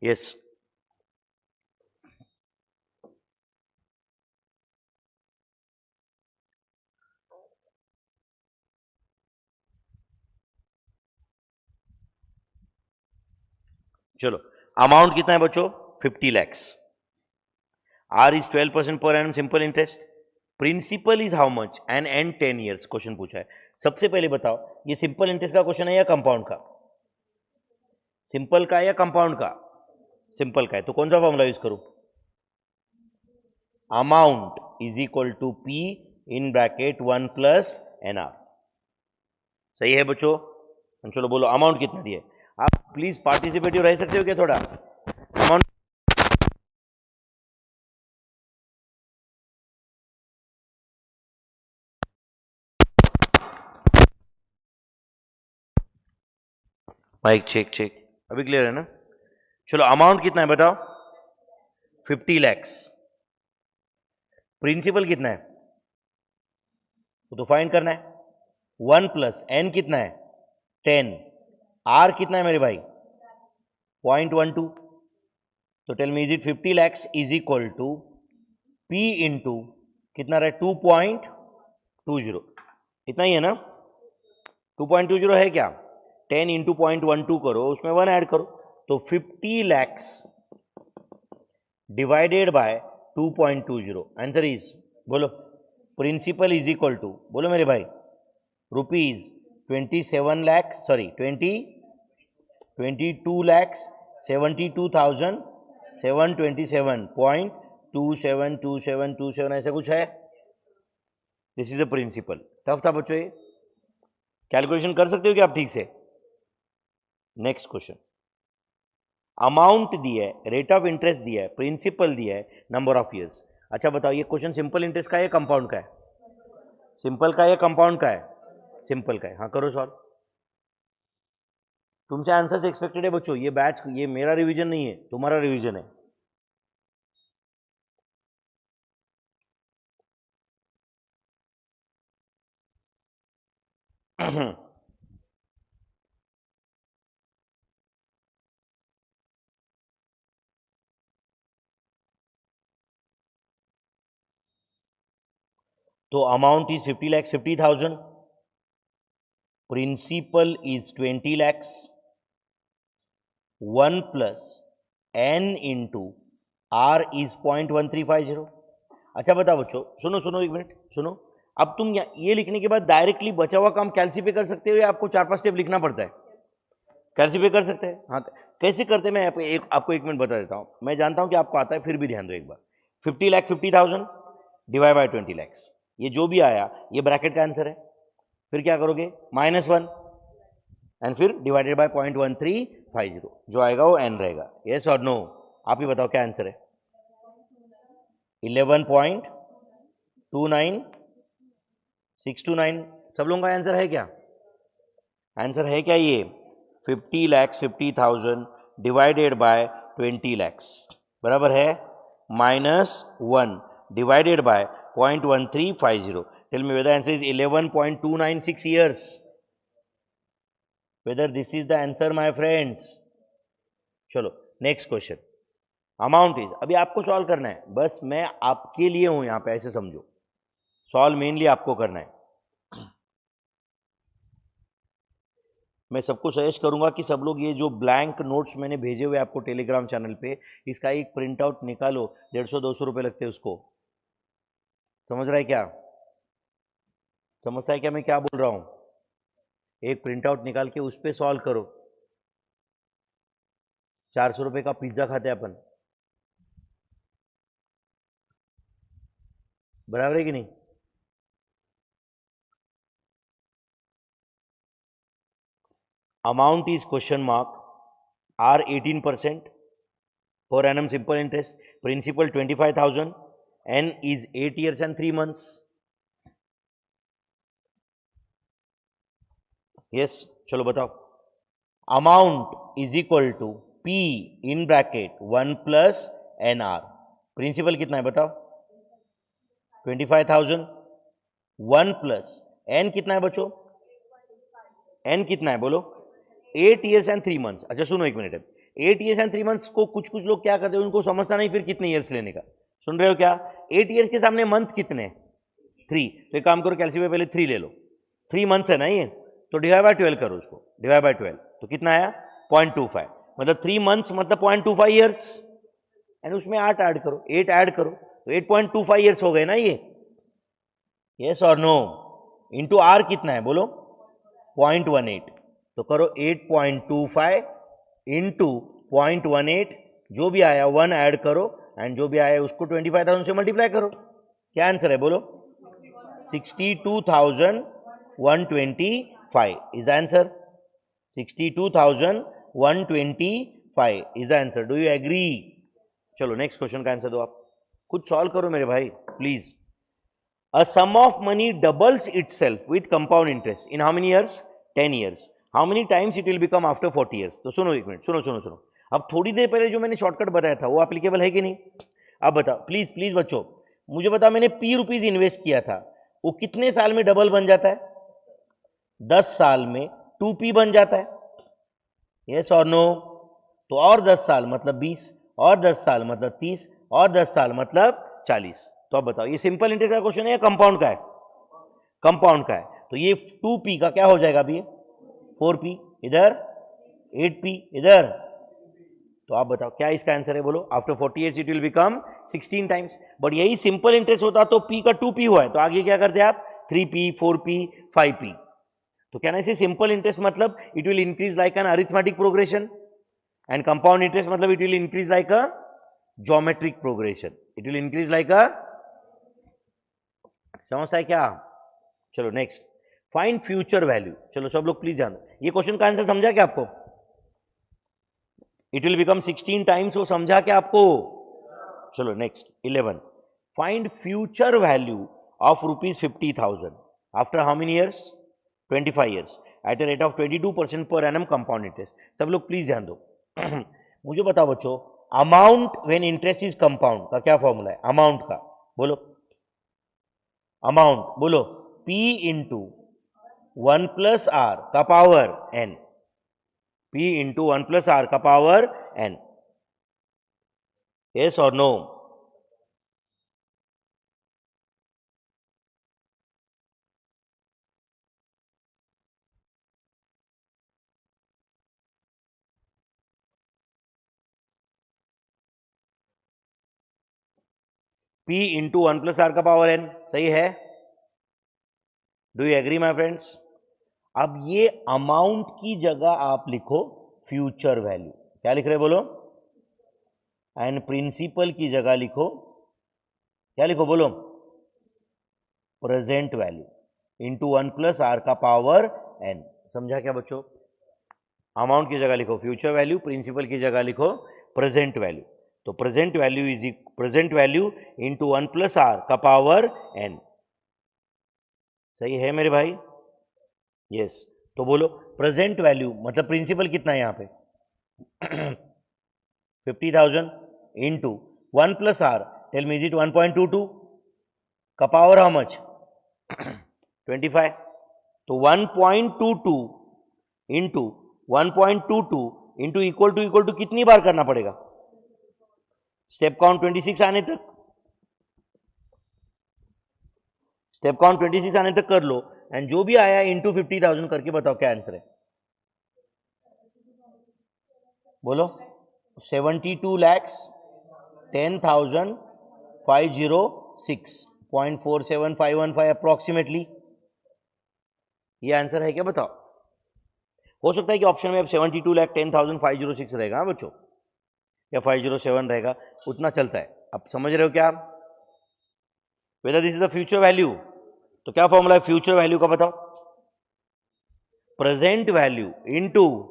यस चलो अमाउंट कितना है बच्चों 50 lakhs. R is 12% per annum simple interest. Principal is how much and 10 years. Question पूछा है. सबसे पहले बताओ ये सिंपल इंटरेस्ट का क्वेश्चन है या कंपाउंड का? सिंपल का या कंपाउंड का? सिंपल का है. तो कौन सा फॉर्मूला यूज करूं? Amount is equal to P in bracket 1 plus NR. सही है बच्चों? चलो बोलो अमाउंट कितना दिया है. आप प्लीज पार्टिसिपेटिव रह सकते हो क्या थोड़ा? Amount mic check. अभी क्लियर है ना? चलो अमाउंट कितना है बताओ? 50 lakhs. प्रिंसिपल कितना है तो फाइंड करना है. 1 प्लस n कितना है 10. R कितना है मेरे भाई 0.12. तो tell me is it 50 lakhs is equal to P into कितना रहा 2.20. इतना ही है ना? 2.20 है क्या? 10 इंटू 0.12 करो उसमें 1 ऐड करो तो 50 lakhs divided by 2.20. Answer is बोलो प्रिंसिपल इज इक्वल टू बोलो मेरे भाई रुपीज 22,727,727.2727 ऐसा कुछ है. This is the principal. Tough था बच्चों ये. कैलकुलेशन कर सकते हो क्या आप ठीक से? Next question. अमाउंट दिया है, रेट ऑफ इंटरेस्ट दिया है, प्रिंसिपल दिया है, नंबर ऑफ ईयर्स. अच्छा बताओ ये क्वेश्चन सिंपल इंटरेस्ट का है या कंपाउंड का है? सिंपल का है या कंपाउंड का है? सिंपल का है. हाँ करो सॉल्व. तुमसे आंसर्स एक्सपेक्टेड है बच्चों. ये बैच ये मेरा रिवीजन नहीं है तुम्हारा रिवीजन है. तो amount is 50 lakhs 50,000. Principal is 20 lakhs. 1 plus n into R is 0.1350. अच्छा बताओ बच्चों सुनो एक मिनट सुनो. अब तुम ये लिखने के बाद डायरेक्टली बचा हुआ काम कैलसी पे कर सकते हो या आपको 4-5 स्टेप लिखना पड़ता है? कैलसी पे कर सकते हैं. हाँ कैसे करते हैं मैं आपको एक मिनट बता देता हूँ. मैं जानता हूँ कि आपको आता है फिर भी ध्यान दो एक बार. 50 लाख 50,000 डिवाइड बाय 20 lakhs. ये जो भी आया ये ब्रैकेट का आंसर है. फिर क्या करोगे -1 एंड फिर डिवाइडेड बाय 0.1350. जो आएगा वो n रहेगा. यस और नो? आप ही बताओ क्या आंसर है? 11.29629. सब लोगों का आंसर है क्या? आंसर है क्या ये? 50 lakhs 50,000 डिवाइडेड बाय 20 lakhs बराबर है -1 divided by 0.1350. Tell me whether answer is 11.296 years. Whether this is the answer my friends. चलो नेक्स्ट क्वेश्चन. अमाउंट इज अभी आपको सॉल्व करना है. बस मैं आपके लिए हूं यहां पे ऐसे समझो. सॉल्व मेनली आपको करना है. मैं सबको सजेस्ट करूंगा कि सब लोग ये जो ब्लैंक नोट्स मैंने भेजे हुए आपको टेलीग्राम चैनल पे इसका एक प्रिंट आउट निकालो. 150-200 रुपये लगते हैं उसको. समझ रहा है क्या? समझता है क्या मैं क्या बोल रहा हूं? एक प्रिंट आउट निकाल के उस पर सॉल्व करो. 400 रुपये का पिज्जा खाते हैं अपन. बराबर है कि नहीं? Amount is question mark. R 18% per annum simple interest. Principal 25,000. N is 8 years and 3 months. Yes, चलो बताओ. Amount is equal to P in bracket 1 plus NR. Principal कितना है बताओ? 25,000. 1 प्लस N कितना है बच्चों? N कितना है बोलो? 8 years and 3 months. अच्छा सुनो एक मिनट. 8 years and 3 months को कुछ लोग क्या करते हैं उनको समझता नहीं फिर कितने ईयर्स लेने का. सुन रहे हो क्या? 8 years के सामने मंथ कितने? 3. तो एक काम करो कैलसी पे पहले 3 ले लो. 3 months है ना ये तो डिवाइड बाय 12 करो उसको. डिवाइड बाय 12 तो कितना आया? 0.25. मतलब 3 मंथ्स मतलब 0.25 ईयर्स, एंड उसमें 8 ऐड करो, 8 ऐड करो, तो 8.25 ईयर्स हो गए ना ये, यस और नो, इंटू आर कितना है बोलो 0.18, तो करो 8.25 इंटू 0.18, जो भी आया 1 ऐड करो, एंड जो भी आया उसको 25,000 से मल्टीप्लाई करो, क्या आंसर है बोलो 62,125 is answer, 62,125 is answer, do you agree? चलो नेक्स्ट क्वेश्चन का आंसर दो आप, खुद सॉल्व करो मेरे भाई please. A sum of money doubles itself with compound interest in how many years? 10 years. How many times it will become after 40 years? तो सुनो एक मिनट, सुनो, अब थोड़ी देर पहले जो मैंने शॉर्टकट बताया था वो एप्लीकेबल है कि नहीं? अब बताओ प्लीज बच्चों, मुझे बताओ, मैंने P रुपीज इन्वेस्ट किया था, वो कितने साल में डबल बन जाता है? 10 साल में 2P बन जाता है, यस और नो? तो और 10 साल मतलब 20, और 10 साल मतलब 30, और 10 साल मतलब 40। तो अब बताओ ये सिंपल इंटरेस्ट का क्वेश्चन है या कंपाउंड का है? कंपाउंड का है, तो ये 2P का क्या हो जाएगा अभी? 4P इधर, 8P इधर, तो आप बताओ क्या इसका आंसर है बोलो? After 40 years it will become 16 times, but यही सिंपल इंटरेस्ट होता तो P का 2P हुआ है, तो आगे क्या करते आप? 3P, 4P, 5P। तो क्या ना इसे सिंपल इंटरेस्ट मतलब it will increase like an arithmetic progression, and compound interest मतलब it will increase like a geometric progression, it will increase like a, समझता है क्या? चलो नेक्स्ट, फाइंड फ्यूचर वैल्यू। चलो सब लोग प्लीज ध्यान, ये क्वेश्चन का आंसर समझा क्या आपको? इट विल बिकम 16 टाइम्स, वो समझा क्या आपको? चलो next 11, find future value of ₹50,000 after how many years? 25 years at a rate of 22% per annum compound interest. सब लोग प्लीज ध्यान दो मुझे बताओ बच्चों, amount when interest is compound का क्या फॉर्मूला है? अमाउंट का बोलो, अमाउंट बोलो, P इंटू 1 प्लस आर का power n, P into 1 plus R का पावर n, यस और no? P into 1 plus R का पावर n, सही है? Do you agree my friends? अब ये अमाउंट की जगह आप लिखो फ्यूचर वैल्यू, क्या लिख रहे बोलो? एंड प्रिंसिपल की जगह लिखो, क्या लिखो बोलो? Present value into 1 plus R का पावर n। समझा क्या बच्चों? अमाउंट की जगह लिखो फ्यूचर वैल्यू, प्रिंसिपल की जगह लिखो प्रेजेंट वैल्यू, तो present value is present value into 1 plus R का पावर n, सही है मेरे भाई? यस, तो बोलो प्रेजेंट वैल्यू मतलब प्रिंसिपल कितना है यहाँ पे? 50,000 into 1 plus R, tell me is it 1.22 का पावर हाउ मच? 25, तो 1.22 इंटू 1.22 इंटू इक्वल टू कितनी बार करना पड़ेगा? स्टेप काउंट 26 आने तक, स्टेप काउंट 26 आने तक कर लो, एंड जो भी आया इंटू 50,000 करके बताओ क्या आंसर है बोलो? 72,10,506.47515 अप्रोक्सीमेटली, ये आंसर है क्या बताओ? हो सकता है कि ऑप्शन में अब 72,10,506 रहेगा, हाँ बच्चों, या 507 रहेगा, उतना चलता है। अब समझ रहे हो क्या? Whether this is the future value, तो क्या फॉर्मूला है फ्यूचर वैल्यू का बताओ? Present value into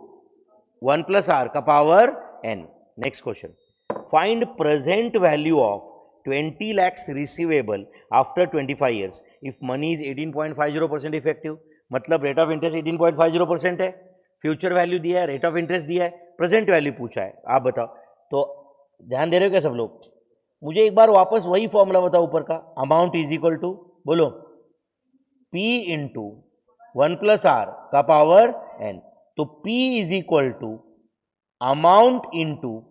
1 plus R का power n। Next question, find present value of 20 lakhs receivable after 25 years if money is 18.50% effective, मतलब रेट ऑफ इंटरेस्ट 18.50% है, future value दिया है, रेट ऑफ इंटरेस्ट दिया है, present value पूछा है, आप बताओ। तो ध्यान दे रहे हो क्या सब लोग? मुझे एक बार वापस वही फॉर्मूला बताओ ऊपर का, अमाउंट इज इक्वल टू बोलो P इंटू 1 प्लस आर का पावर n, तो P is equal to amount into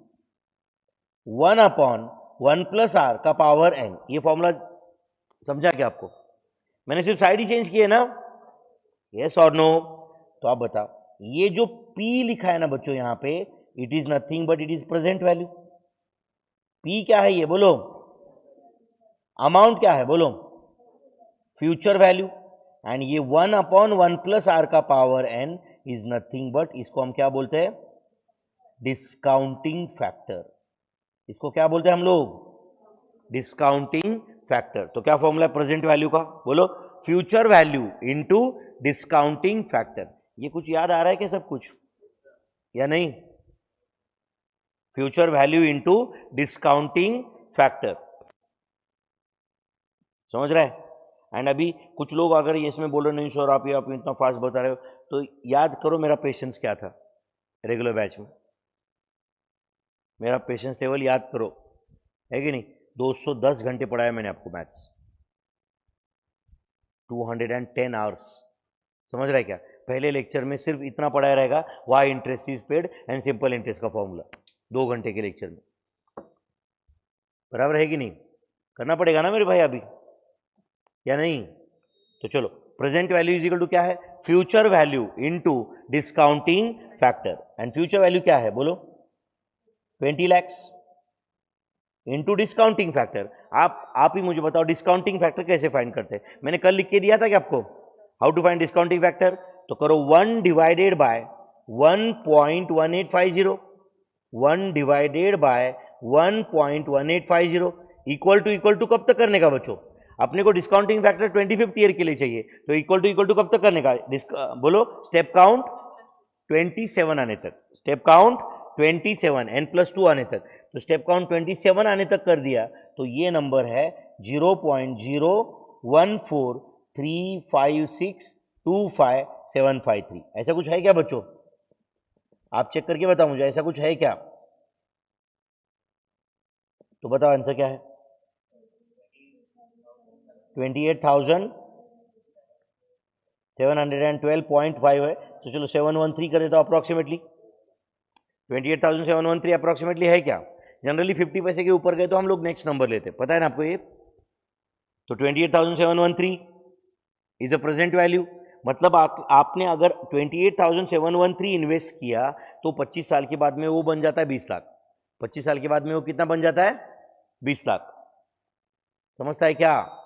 1 upon 1 plus R का पावर n। ये फॉर्मूला समझा क्या आपको? मैंने सिर्फ साइड ही चेंज किए ना, यस और नो? तो आप बताओ, ये जो P लिखा है ना बच्चों यहाँ पे, it is nothing but it is present value. P क्या है ये बोलो, अमाउंट क्या है बोलो, फ्यूचर वैल्यू। एंड ये 1/1 प्लस आर का power N is nothing but, इसको हम क्या बोलते हैं, डिस्काउंटिंग फैक्टर। इसको क्या बोलते हैं हम लोग, डिस्काउंटिंग फैक्टर। तो क्या फॉर्मूला है प्रेजेंट वैल्यू का बोलो, future value into discounting factor. ये कुछ याद आ रहा है क्या सब कुछ या नहीं? Future value into discounting factor, समझ रहे हैं? एंड अभी कुछ लोग अगर ये इसमें बोल रहे नहीं सर आप इतना फास्ट बता रहे हो, तो याद करो मेरा पेशेंस क्या था रेगुलर बैच में, मेरा पेशेंस लेवल याद करो, है कि नहीं? 210 घंटे पढ़ाया मैंने आपको मैथ्स, 210 आवर्स, समझ रहे क्या? पहले लेक्चर में सिर्फ इतना पढ़ाया रहेगा, why interest is paid and simple interest का फॉर्मूला, 2 घंटे के लेक्चर में, बराबर है कि नहीं? करना पड़ेगा ना मेरे भाई अभी, या नहीं? तो चलो, present value is equal to क्या है, future value into discounting factor. And future value क्या है बोलो, 20 lakhs इनटू डिस्काउंटिंग फैक्टर। आप ही मुझे बताओ डिस्काउंटिंग फैक्टर कैसे फाइंड करते हैं? मैंने कल लिख के दिया था कि आपको how to find discounting factor. तो करो 1 divided by 1.1850, 1 divided by 1.1850 equal to कब तक करने का बच्चों? अपने को डिस्काउंटिंग फैक्टर 25th ईयर के लिए चाहिए, तो इक्वल टू कब तक करने का? बोलो, स्टेप काउंट 27 आने तक, स्टेप काउंट 27 n+2 आने तक। तो स्टेप काउंट 27 आने तक कर दिया तो ये नंबर है 0.01435625,753। ऐसा कुछ है क्या बच्चों? आप चेक करके बताओ मुझे, ऐसा कुछ है क्या? तो बताओ आंसर क्या है? 28,712.5 है, तो चलो 713 कर देता हूँ अप्रॉक्सीमेटली। 28,713 अप्रॉक्सीमेटली है क्या? जनरली 50 पैसे के ऊपर गए तो हम लोग नेक्स्ट नंबर लेते, पता है ना आपको ये? तो 28,713 इज अ प्रेजेंट वैल्यू, मतलब आपने अगर 28,713 इन्वेस्ट किया तो 25 साल के बाद में वो बन जाता है 20 लाख। 25 साल के बाद में वो कितना बन जाता है? 20 लाख। समझता है क्या?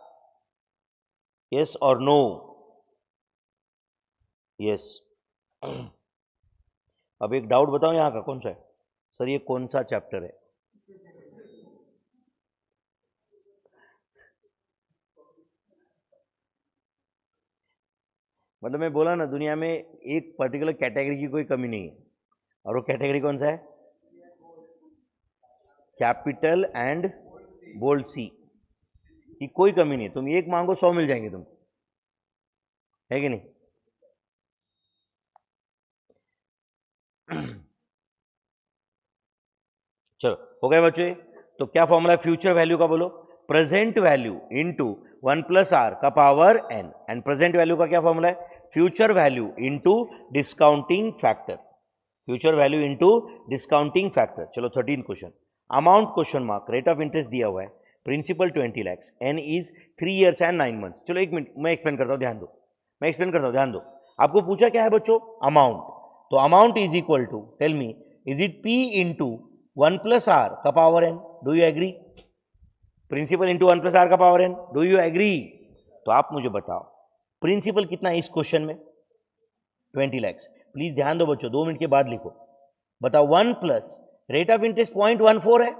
यस और नो? यस। अब एक डाउट बताओ यहाँ का, कौन सा है सर, ये कौन सा चैप्टर है? मतलब मैं बोला ना, दुनिया में एक पर्टिकुलर कैटेगरी की कोई कमी नहीं है, और वो कैटेगरी कौन सा है? कैपिटल एंड बोल्ड सी की कोई कमी नहीं। तुम एक मांगो 100 मिल जाएंगे तुमको, है कि नहीं? चलो हो गए बच्चे। तो क्या फॉर्मूला है फ्यूचर वैल्यू का बोलो, present value into 1 plus R का power N. And present value का क्या फॉर्मूला है? Future value into discounting factor, future value into discounting factor. चलो 13 question, amount question mark, rate of interest दिया हुआ है, principal 20 lakhs, N is 3 years and 9 months। चलो 1 minute मैं explain करता हूँ, ध्यान दो, मैं एक्सप्लेन करता हूँ, ध्यान दो। आपको पूछा क्या है बच्चों? अमाउंट। तो amount is equal to, tell me, is it P into 1 plus R का power N? Do you agree? Principal into 1 plus R का power N, do you agree? तो आप मुझे बताओ प्रिंसिपल कितना है इस क्वेश्चन में? 20 lakhs। प्लीज ध्यान दो बच्चों, 2 मिनट के बाद लिखो। बताओ 1 प्लस रेट ऑफ इंटरेस्ट 0.14 है,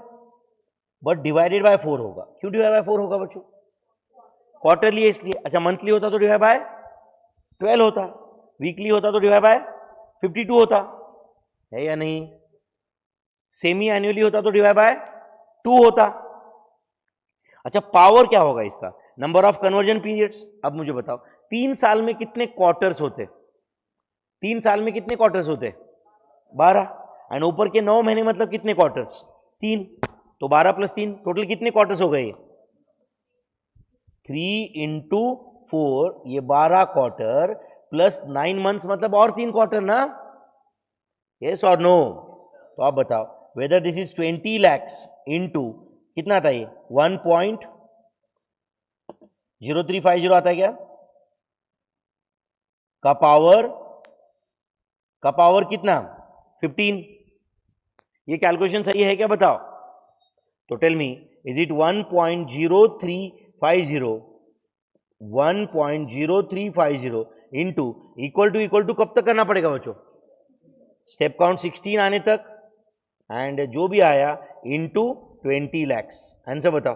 बट डिवाइडेड बाय 4 होगा। क्यों डिवाइड बाय 4 होगा बच्चों? क्वार्टरली है इसलिए। अच्छा मंथली होता तो डिवाइड बाय 12 होता, वीकली होता तो डिवाइड बाय 52 होता, है या नहीं? सेमी एनुअली होता तो डिवाइड बाय 2 होता। अच्छा पावर क्या होगा इसका? Number of conversion periods. अब मुझे बताओ 3 साल में कितने क्वार्टर्स होते? 3 साल में कितने क्वार्टर्स होते? 12। एंड ऊपर के 9 महीने मतलब कितने क्वार्टर्स? 3। तो 12 + 3 टोटल कितने क्वार्टर्स हो गए? 3 × 4, ये 12 क्वार्टर प्लस 9 मंथ्स मतलब और 3 क्वार्टर ना? यस और नो? तो आप बताओ whether this is 20 lakhs into कितना था ये? 1.0350 आता है क्या? का पावर कितना? 15। ये कैलकुलेशन सही है क्या बताओ? तो tell me, is it 1.0350 1.0350 into equal to कब तक करना पड़ेगा बच्चों? स्टेप काउंट 16 आने तक, एंड जो भी आया इंटू 20 लैक्स। आंसर बताओ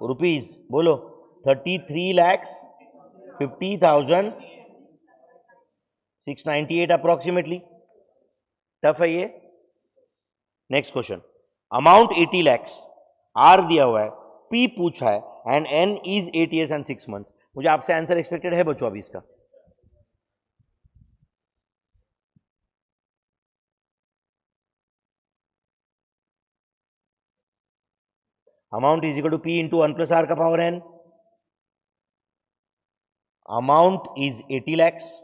रुपीज, बोलो 33,50,698 अप्रोक्सीमेटली। टफ है ये। Next question, amount 80 lakhs, R दिया हुआ है, पी पूछा है, and N is 8 years and 6 months। मुझे आपसे आंसर एक्सपेक्टेड है बच्चों अभी इसका। Amount is equal to P into 1 plus R का power N. Amount is 80 lakhs,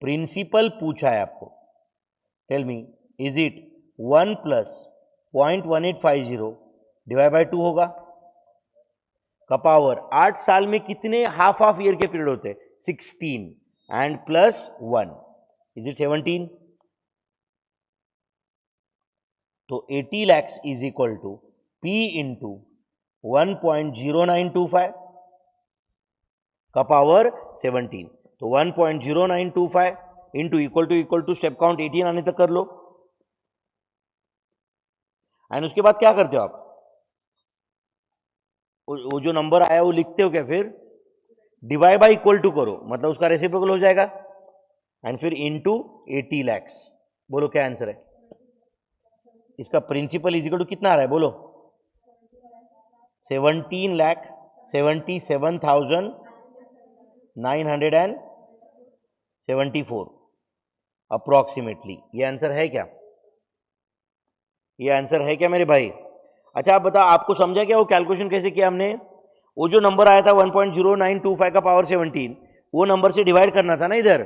principal पूछा है आपको। Tell me, is it 1 plus 0.1850 divide by 2 होगा का पावर। 8 साल में कितने हाफ ईयर के पीरियड होते हैं? 16 एंड प्लस 1, इज इट 17? तो 80 lakhs is equal to P into 1.0925 का पावर 17। तो 1.0925 into equal to step count 18 आने तक कर लो, एंड उसके बाद क्या करते हो आप? वो जो नंबर आया वो लिखते हो क्या? फिर डिवाइड बाई इक्वल टू करो, मतलब उसका रेसिप्रोकल हो जाएगा, एंड फिर इंटू 80 लैक्स। बोलो क्या आंसर है इसका? प्रिंसिपल इज इक्वल टू कितना आ रहा है बोलो? 17,77,974 अप्रोक्सीमेटली। ये आंसर है क्या? ये आंसर है क्या मेरे भाई? अच्छा आप बताओ, आपको समझा क्या वो कैलकुलेशन कैसे किया हमने? वो जो नंबर आया था 1.0925 का पावर 17, वो नंबर से डिवाइड करना था ना इधर।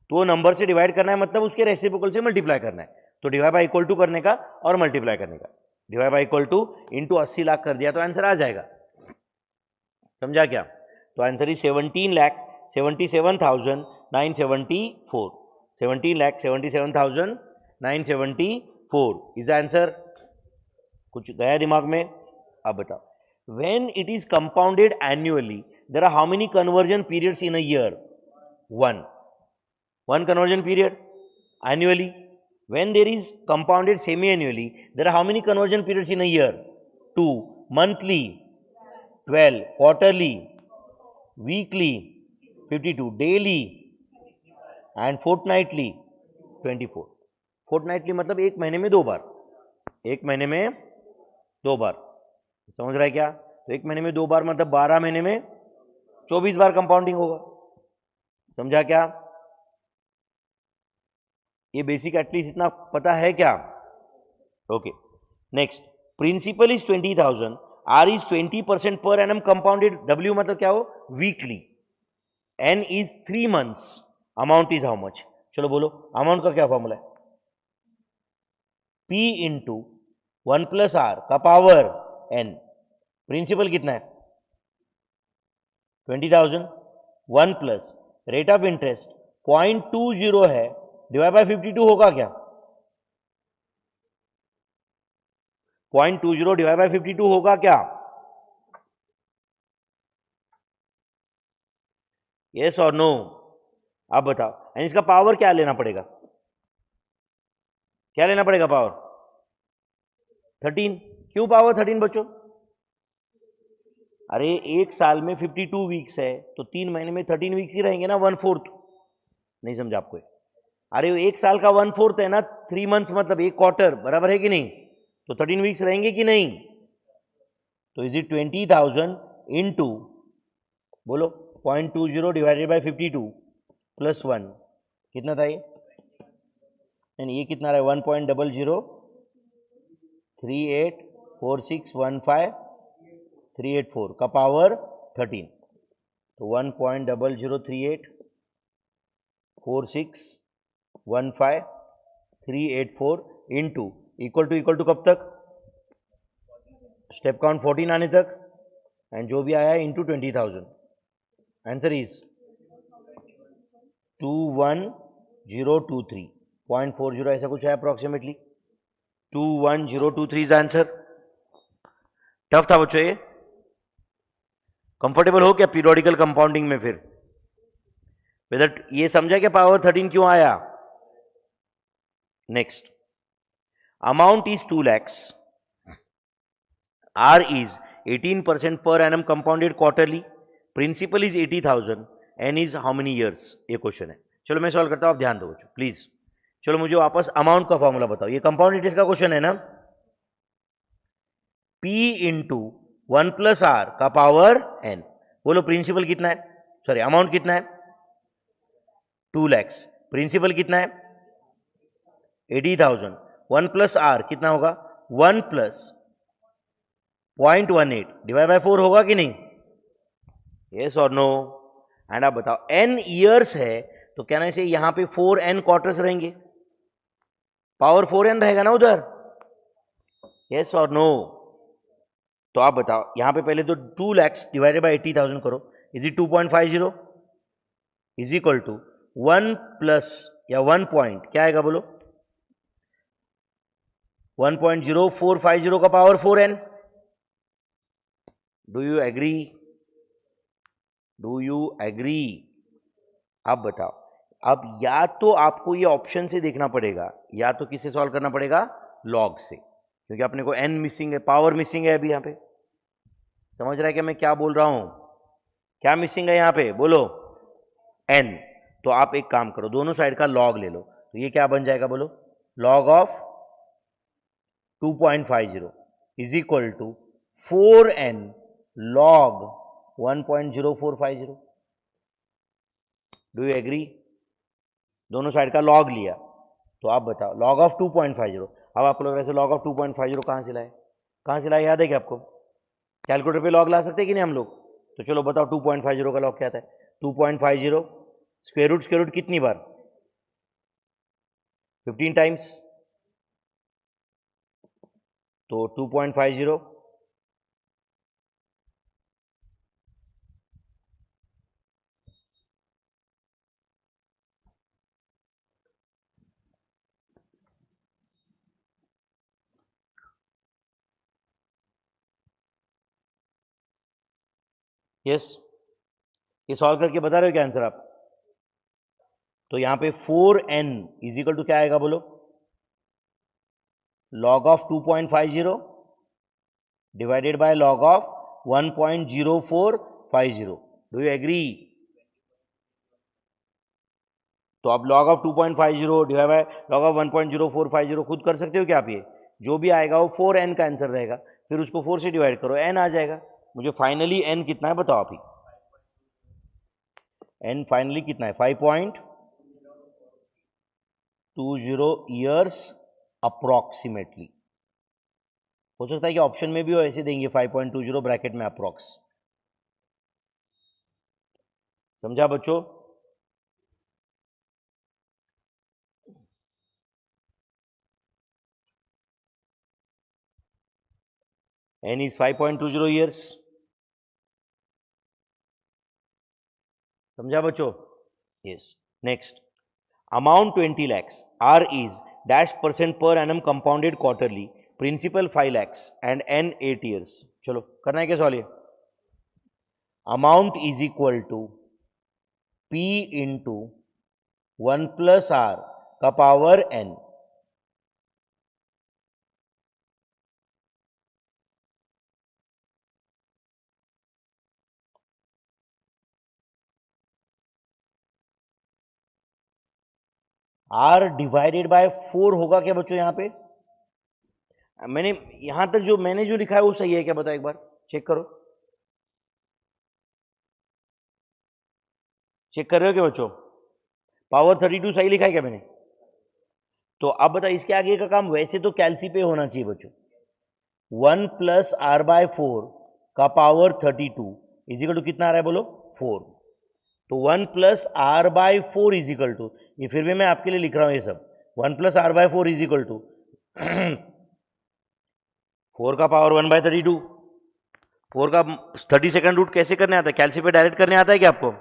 तो वो नंबर से डिवाइड करना है, मतलब उसके रेसिप्रोकल से मल्टीप्लाई करना है। तो डिवाइड बाई इक्वल टू करने का और मल्टीप्लाई करने का, divide by equal to into 80 lakh कर दिया तो आंसर आ जाएगा। समझा क्या? तो answer is 17,77,974। 17,77,974 is the answer. कुछ गया दिमाग में? अब बताओ, when it is compounded annually there are how many conversion periods in a year? one conversion period annually. When there is compounded semi-annually, there are how many conversion periods in a year? 2. Monthly 12, quarterly, weekly 52, daily and fortnightly 24. fortnightly मतलब एक महीने में 2 बार, एक महीने में 2 बार। समझ रहा है क्या? तो एक महीने में 2 बार मतलब 12 महीने में 24 बार कंपाउंडिंग होगा। समझा क्या? ये बेसिक एटलीस्ट इतना पता है क्या? Okay next, principal is 20,000, R is 20% per annum compounded, W मतलब क्या हो? Weekly, N is 3 months, amount is how much? चलो बोलो अमाउंट का क्या फॉर्मूला है? P इंटू 1 प्लस आर का पावर n। प्रिंसिपल कितना है? 20,000, 1 प्लस रेट ऑफ इंटरेस्ट 0.20 है, डिवाइड बाय 52 होगा क्या? 0.20 डिवाइड बाय 52 होगा क्या? यस और नो? आप बताओ। एंड इसका पावर क्या लेना पड़ेगा? क्या लेना पड़ेगा पावर? 13। क्यों पावर 13 बच्चों? अरे एक साल में 52 वीक्स है, तो 3 महीने में 13 वीक्स ही रहेंगे ना, 1/4। नहीं समझा आपको? अरे एक साल का 1/4 है ना, 3 months मतलब एक क्वार्टर, बराबर है कि नहीं? तो 13 वीक्स रहेंगे कि नहीं? तो इज इट 20,000 इंटू बोलो 0.20 डिवाइडेड बाई 52 प्लस 1, कितना था ये? यानी ये कितना रहा? 1.00384615,384 का पावर 13। तो 1.00384615,384 इंटू इक्वल टू कब तक? स्टेप काउंट 14 आने तक, एंड जो भी आया इंटू 20,000। आंसर इज 21 023 0.40 ऐसा कुछ है अप्रोक्सीमेटली 21023 इज आंसर। टफ था बच्चों ये, कंफर्टेबल हो क्या पीरियोडिकल कंपाउंडिंग में? फिर वेदर ये समझा क्या पावर 13 क्यों आया? Next, amount is 2 lakhs, R is 18% per annum compounded quarterly, principal is 80,000, N is how many years? ये क्वेश्चन है। चलो मैं सॉल्व करता हूं, आप ध्यान दो बच्चों प्लीज। चलो मुझे वापस अमाउंट का फॉर्मूला बताओ, ये कंपाउंड इंटरेस्ट का क्वेश्चन है ना। P इंटू 1 प्लस आर का पावर N। बोलो प्रिंसिपल कितना है, सॉरी अमाउंट कितना है? 2 lakhs। प्रिंसिपल कितना है? 80,000। 1 प्लस आर कितना होगा? 1 प्लस 0.18 डिवाइड बाय 4 होगा कि नहीं? यस और नो? एंड आप बताओ n ईयर्स है तो क्या ना इसे यहां पे 4n क्वार्टर्स रहेंगे, पावर 4n रहेगा ना उधर। यस और नो? तो आप बताओ यहां पे पहले तो 2 lakhs डिवाइडेड बाय 80,000 करो, is it 2.50 is equal to 1 plus या 1 पॉइंट क्या आएगा बोलो? 1.0450 का power 4n। Do you agree? Do you agree? अब बताओ, अब या तो आपको ये ऑप्शन से देखना पड़ेगा या तो किससे सॉल्व करना पड़ेगा? लॉग से, क्योंकि अपने को n मिसिंग है, पावर मिसिंग है अभी यहाँ पे। समझ रहा है क्या मैं क्या बोल रहा हूं? क्या मिसिंग है यहाँ पे बोलो? n। तो आप एक काम करो, दोनों साइड का लॉग ले लो, तो ये क्या बन जाएगा बोलो? Log of 2.50 is equal to 4n log 1.0450। Do you agree? दोनों साइड का लॉग लिया, तो आप बताओ लॉग ऑफ 2.50। अब आप लोग वैसे लॉग ऑफ 2.50 कहां से लाए? कहां से लाए याद है क्या आपको? कैलकुलेटर पे लॉग ला सकते हैं कि नहीं हम लोग? तो चलो बताओ 2.50 का लॉग क्या आता है? 2.50 स्क्वायर रूट कितनी बार? 15 टाइम्स। तो 2.50 यस, ये सॉल्व करके बता रहे हो क्या आंसर आप? तो यहां पे 4n इज इक्वल टू क्या आएगा बोलो? Log of 2.50 divided by log of 1.0450। Do you agree? तो आप log of 2.50 divide by log of 1.0450 खुद कर सकते हो क्या आप? ये जो भी आएगा वो 4n का आंसर रहेगा, फिर उसको 4 से डिवाइड करो, n आ जाएगा। मुझे फाइनली n कितना है बताओ आप ही? n फाइनली कितना है? 5.20 ईयर्स अप्रोक्सीमेटली। हो सकता है कि ऑप्शन में भी वो ऐसे देंगे 5.20 ब्रैकेट में अप्रोक्स। समझा बच्चों? n is 5.20 years। समझा बच्चों? Yes. Next, amount 20 lakhs, R is -% per annum compounded quarterly, principal 5 lakhs and n 8 years। चलो करना है क्या सवाल? ये amount is equal to P into 1 plus R का power n। R divided by 4 होगा क्या बच्चों? यहां पे मैंने यहां तक जो मैंने जो लिखा है वो सही है क्या? बताओ एक बार चेक करो। चेक कर रहे हो क्या बच्चों? पावर 32 सही लिखा है क्या मैंने? तो अब बताओ इसके आगे का काम वैसे तो कैलसी पे होना चाहिए बच्चों। 1 प्लस आर बाय 4 का पावर 32 इज इक्वल टू कितना आ रहा है बोलो? 4। तो 1 plus are by 4 is equal to, ये फिर भी मैं आपके लिए लिख रहा हूं ये सब, 1 plus are by 4 is equal to 4 का पावर 1 बाय 32। 4 का 32nd रूट कैसे करने आता है? कैलसी पे डायरेक्ट करने आता है क्या आपको?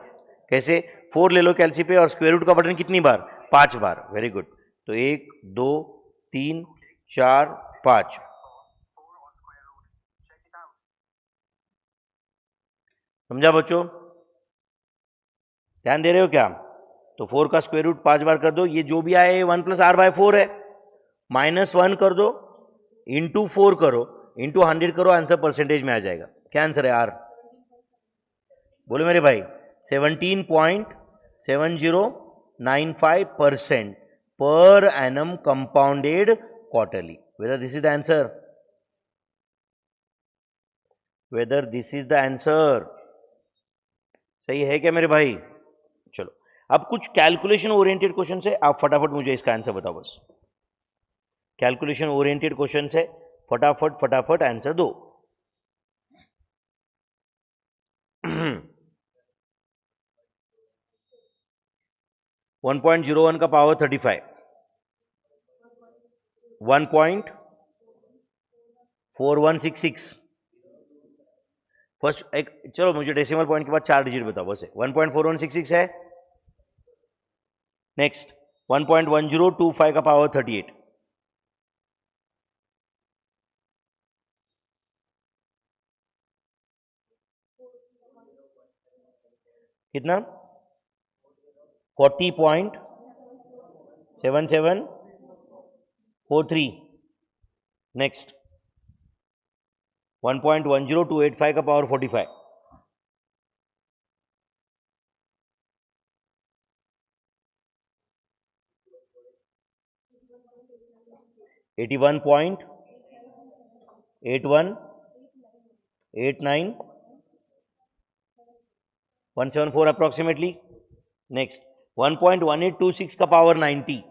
कैसे? 4 ले लो कैलसी पे और स्क्वायर रूट का बटन कितनी बार? 5 बार, वेरी गुड। तो 1 2 3 4 5। समझा बच्चों? ध्यान दे रहे हो क्या? तो 4 का स्क्वायर रूट 5 बार कर दो, ये जो भी आए 1 + r/4 है, -1 कर दो, इंटू 4 करो, इंटू 100 करो, आंसर परसेंटेज में आ जाएगा। क्या आंसर है आर? बोलो मेरे भाई, 17.7095% per annum compounded quarterly. Whether this is the answer? Whether this is the answer? सही है क्या मेरे भाई? चलो, अब कुछ कैलकुलेशन ओरिएंटेड क्वेश्चन है, आप फटाफट मुझे इसका आंसर बताओ बस। कैलकुलेशन ओरिएंटेड क्वेश्चन है, फटाफट फटाफट आंसर दो। 1.01 का पावर 35, 1.4166। फर्स्ट एक, चलो मुझे डेसिमल पॉइंट के बाद 4 डिजिट बताओ बस। 1.4166 है। नेक्स्ट 1.1025 का पावर 38, कितना? 40.7743। नेक्स्ट 1.10285 का पावर 45, 81.8189 174 अप्रोक्सीमेटली। नेक्स्ट 1.1826 का पावर 90,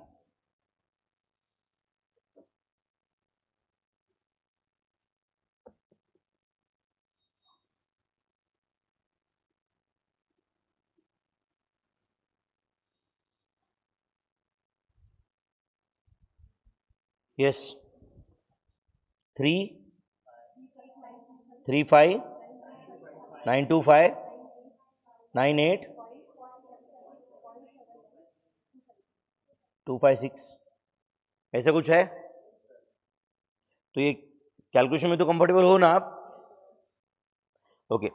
यस 3 35 925 98 256, ऐसा कुछ है? तो ये कैलकुलेशन में तो कंफर्टेबल हो ना आप? ओके,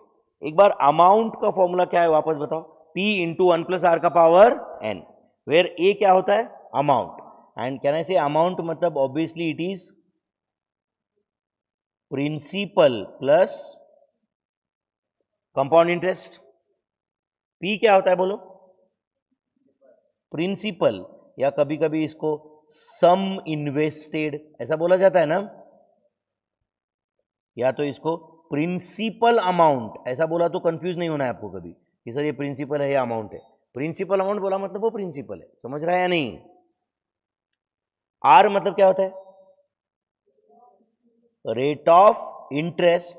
एक बार अमाउंट का फॉर्मूला क्या है वापस बताओ। P इंटू 1 + r का पावर n, वेयर A क्या होता है? Amount. And can I say amount मतलब obviously it is principal plus compound interest. P क्या होता है बोलो? प्रिंसिपल, या कभी कभी इसको सम इन्वेस्टेड ऐसा बोला जाता है ना, या तो इसको प्रिंसिपल अमाउंट ऐसा बोला तो कंफ्यूज नहीं होना है आपको कभी कि सर ये प्रिंसिपल है या अमाउंट है। प्रिंसिपल अमाउंट बोला मतलब वो प्रिंसिपल है, समझ रहा है या नहीं? आर मतलब क्या होता है? Rate of interest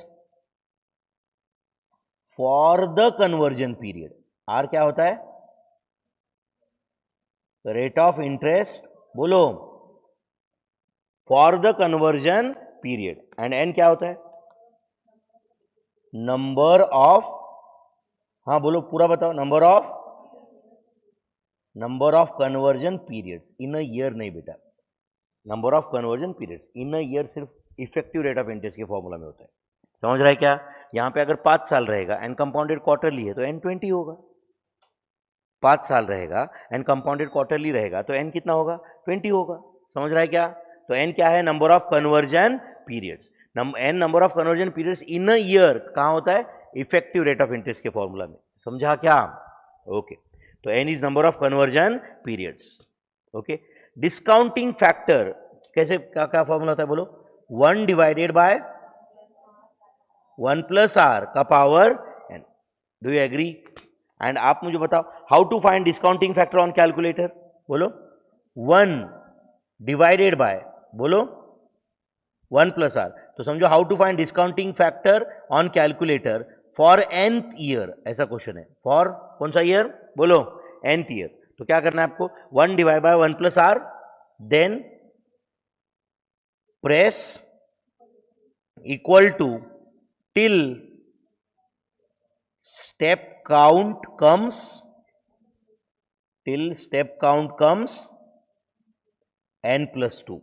for the conversion period. R क्या होता है? रेट ऑफ इंटरेस्ट, बोलो, for the conversion period. And N क्या होता है? नंबर ऑफ, हाँ बोलो पूरा बताओ, number of conversion periods in a year. नहीं बेटा, number of conversion periods in a year सिर्फ इफेक्टिव रेट ऑफ इंटरेस्ट के फॉर्मूला में होता है। समझ रहा है क्या? यहां पे अगर 5 साल रहेगा एंड कंपाउंडेड क्वार्टरली है तो एन 20 होगा। 5 साल रहेगा एंड कंपाउंडेड क्वार्टरली रहेगा तो एन कितना होगा? 20 होगा। समझ रहा है क्या? तो एन क्या है? Number of conversion periods. N number of conversion periods in a year कहां होता है? इफेक्टिव रेट ऑफ इंटरेस्ट के फॉर्मूला में। समझा क्या? ओके, तो N is number of conversion periods. Okay, discounting factor कैसे, क्या क्या फॉर्मूला होता है बोलो? 1 डिवाइडेड बाय 1 + r का power n। Do you agree? And आप मुझे बताओ how to find discounting factor on calculator, बोलो? 1 डिवाइडेड बाय, बोलो, 1 + r। तो समझो how to find discounting factor on calculator for nth year, ऐसा क्वेश्चन है। फॉर कौन सा ईयर? बोलो, nth ईयर। तो क्या करना है आपको? 1 divide by 1 + r, then press equal to till step count comes till step count comes n plus 2.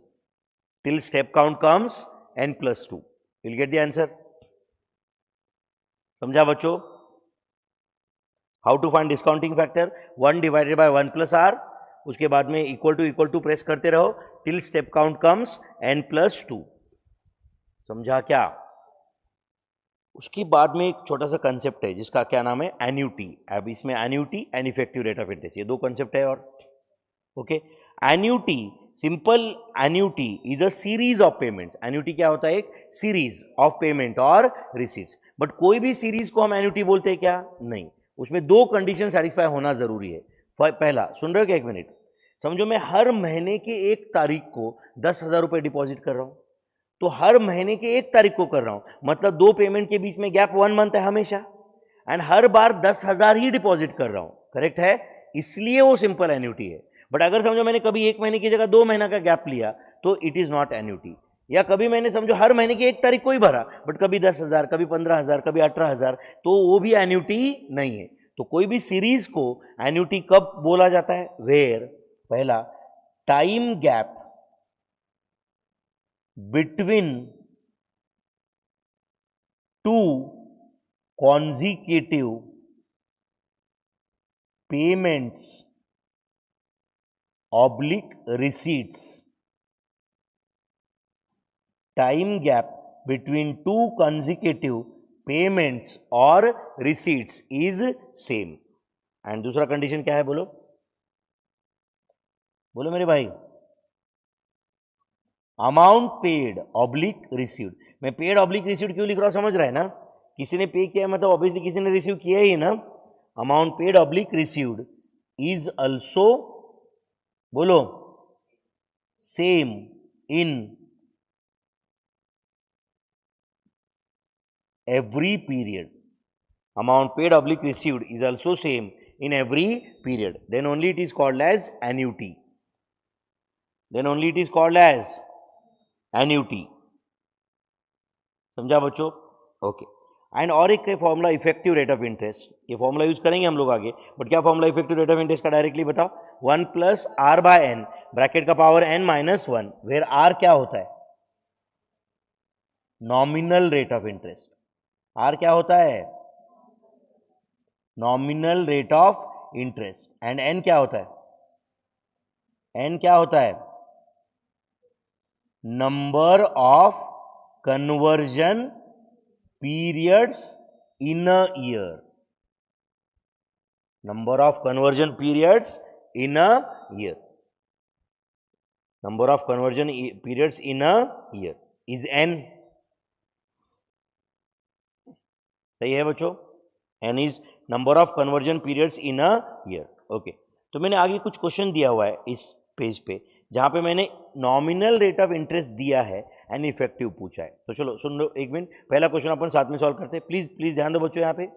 Till step count comes n plus 2. You'll get the answer. समझा बच्चों? How to find discounting factor? 1 divided by 1 plus r. उसके बाद में equal to press करते रहो till step count comes n plus 2. समझा क्या? उसके बाद में एक छोटा सा कंसेप्ट है जिसका क्या नाम है, एन्यूटी. अब इसमें annuity and effective rate of interest, ये दो कंसेप्ट है. और okay, annuity, simple annuity is a series of payments. Annuity क्या होता है? एक सीरीज ऑफ पेमेंट और रिसीट्स. बट कोई भी सीरीज को हम एन्यूटी बोलते हैं क्या? नहीं, उसमें दो कंडीशन सेटिस्फाई होना जरूरी है. पहला, सुन रहे हो क्या? एक मिनट समझो, मैं हर महीने के 1 तारीख को 10,000 रुपए डिपॉजिट कर रहा हूं, तो हर महीने के 1 तारीख को कर रहा हूं, मतलब दो पेमेंट के बीच में गैप 1 मंथ है हमेशा, and her bar 10,000 he deposit कर रहा हूं. करेक्ट है? इसलिए वो सिंपल एन्यूटी है. बट अगर समझो मैंने कभी 1 महीने की जगह 2 महीना का गैप लिया तो इट इज नॉट एन्यूटी. या कभी मैंने समझो हर महीने की 1 तारीख को ही भरा, बट कभी 10,000, कभी 15,000, कभी 18,000, तो वो भी एन्यूटी नहीं है. तो कोई भी सीरीज को एन्यूटी कब बोला जाता है? वेयर, पहला, time gap between two consecutive payments oblique receipts. Time gap between two consecutive payments or receipts is same. And दूसरा कंडीशन क्या है? बोलो बोलो मेरे भाई. Amount paid oblique received. मैं पेड ऑब्लिक रिसीव्ड क्यों लिख रहा हूं? समझ रहा है ना? किसी ने पे किया मतलब ऑब्वियसली किसी ने रिसीव किया ही ना. Amount paid oblique received is also, बोलो, same in every period. Amount paid oblique received is also same in every period. Then only it is called as annuity. Then only it is called as annuity. समझा बच्चों? Okay. And और एक formula effective rate of interest, ये फॉर्मूला use करेंगे हम लोग आगे. बट क्या formula effective rate of interest का? डायरेक्टली बताओ. 1 plus are bye N, bracket का power n minus 1, where R क्या होता है? Nominal rate of interest. R क्या होता है? Nominal rate of interest. And N क्या होता है? एन क्या होता है? Number of conversion periods in a year. Number of conversion periods in a year. Number of conversion periods in a year is n. सही है बच्चों? n is number of conversion periods in a year. Okay. तो मैंने आगे कुछ question दिया हुआ है इस पेज पे जहां पे मैंने नॉमिनल रेट ऑफ इंटरेस्ट दिया है एंड इफेक्टिव पूछा है. तो चलो सुन लो एक मिनट, पहला क्वेश्चन अपन साथ में सॉल्व करते हैं. प्लीज ध्यान दो बच्चों. यहाँ पे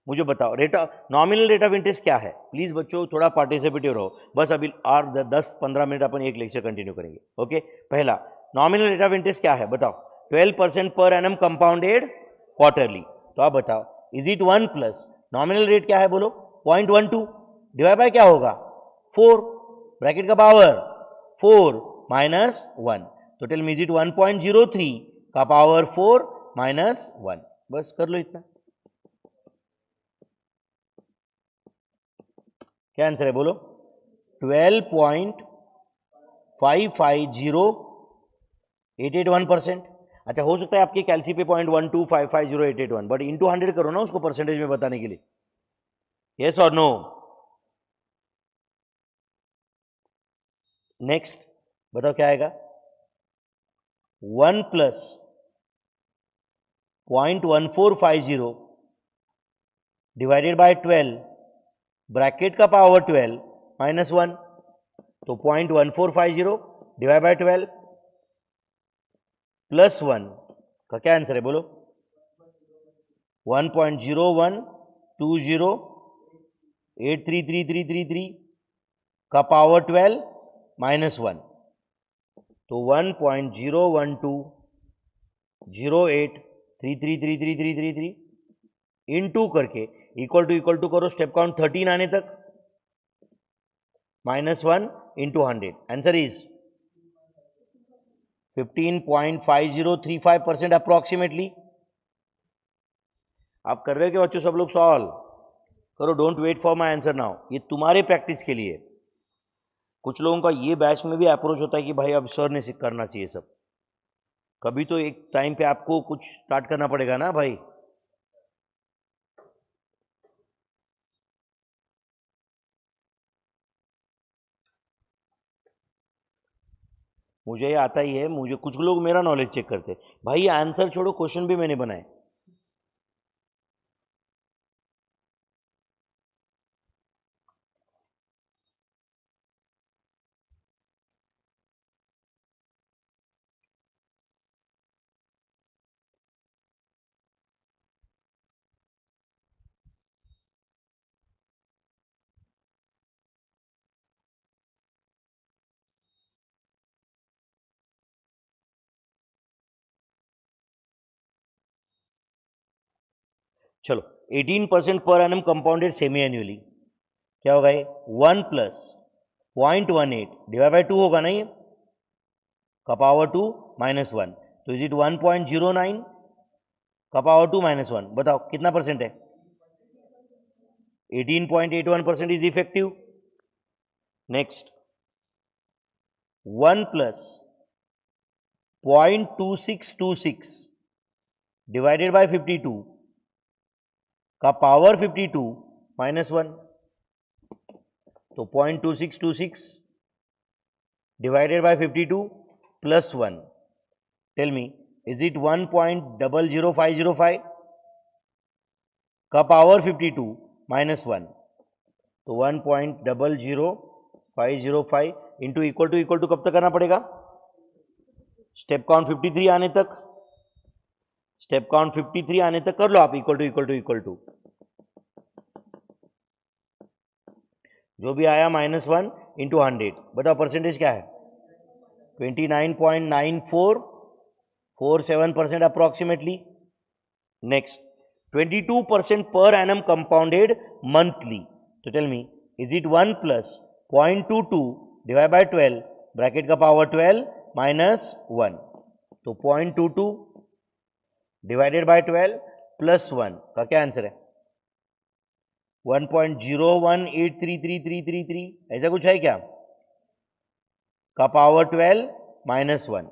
मुझे बताओ rate of nominal rate of interest क्या है. प्लीज बच्चों थोड़ा पार्टिसिपेटिव रहो. बस अभी और 10-15 मिनट अपन एक लेक्चर कंटिन्यू करेंगे. ओके. पहला, नॉमिनल रेट ऑफ इंटरेस्ट क्या है? बताओ. 12% पर एनम कंपाउंडेड क्वार्टरली. तो आप बताओ, is it 1 plus nominal rate क्या है? बोलो 0.12 डिवाइड बाय क्या होगा? 4, ब्रैकेट का पावर 4 माइनस 1. तो टेल मी इज इट 1.03 का पावर 4 माइनस 1. बस कर लो इतना. क्या आंसर है? बोलो 12.550881%. अच्छा, हो सकता है आपके कैलसी पे 0.12550,881, बट इंटू 100 करो ना उसको परसेंटेज में बताने के लिए. यस और नो? नेक्स्ट बताओ क्या आएगा? 1 प्लस 0.1450 डिवाइडेड बाय 12, ब्रैकेट का पावर 12 माइनस 1. तो 0.1450 डिवाइड बाय 12 प्लस 1 का क्या आंसर है? बोलो 1.0120833333 का पावर 12 माइनस 1. तो 1.012083333333 इनटू करके इक्वल टू करो स्टेप काउंट 13 आने तक. -1 into 100. Answer is 15.5035% approximately. आप कर रहे हो क्या बच्चों सब लोग? सॉल्व करो, don't wait for my answer now. ये तुम्हारे प्रैक्टिस के लिए. कुछ लोगों का ये बैच में भी अप्रोच होता है कि भाई अब सर ने करना चाहिए सब. कभी तो एक टाइम पे आपको कुछ स्टार्ट करना पड़ेगा ना भाई. मुझे ये आता ही है. मुझे कुछ लोग मेरा नॉलेज चेक करते हैं. भाई आंसर छोड़ो, क्वेश्चन भी मैंने बनाए. चलो 18% पर एनम कंपाउंडेड सेमी एन्युअली क्या होगा ये? 1 प्लस 0.18 डिवाइड बाई 2 होगा ना ये, का पावर 2 -1. तो इज इट 1.09 का पावर 2 -1? बताओ कितना परसेंट है? 18.81% is effective. Next 1 plus 0.2626 divided by 52 का पावर 52 -1. तो 0.2626 divided by 52 plus 1. Tell me, is it 1.00505 का पावर 52 -1? तो 1.00505 इंटू इक्वल टू कब तक करना पड़ेगा? स्टेप काउंट 53 आने तक. स्टेप काउंट 53 आने तक कर लो आप. इक्वल टू जो भी आया -1 इंटू 100. बताओ परसेंटेज क्या है? 29.9447% approximately. Next 22% per annum compounded monthly. तो tell me, is it 1 plus 0.22 divide by 12 bracket का पावर 12 -1. तो 0.22 डिवाइडेड बाई 12 प्लस 1 का क्या आंसर है? 1.0183333. ऐसा कुछ है क्या? का पावर 12 -1.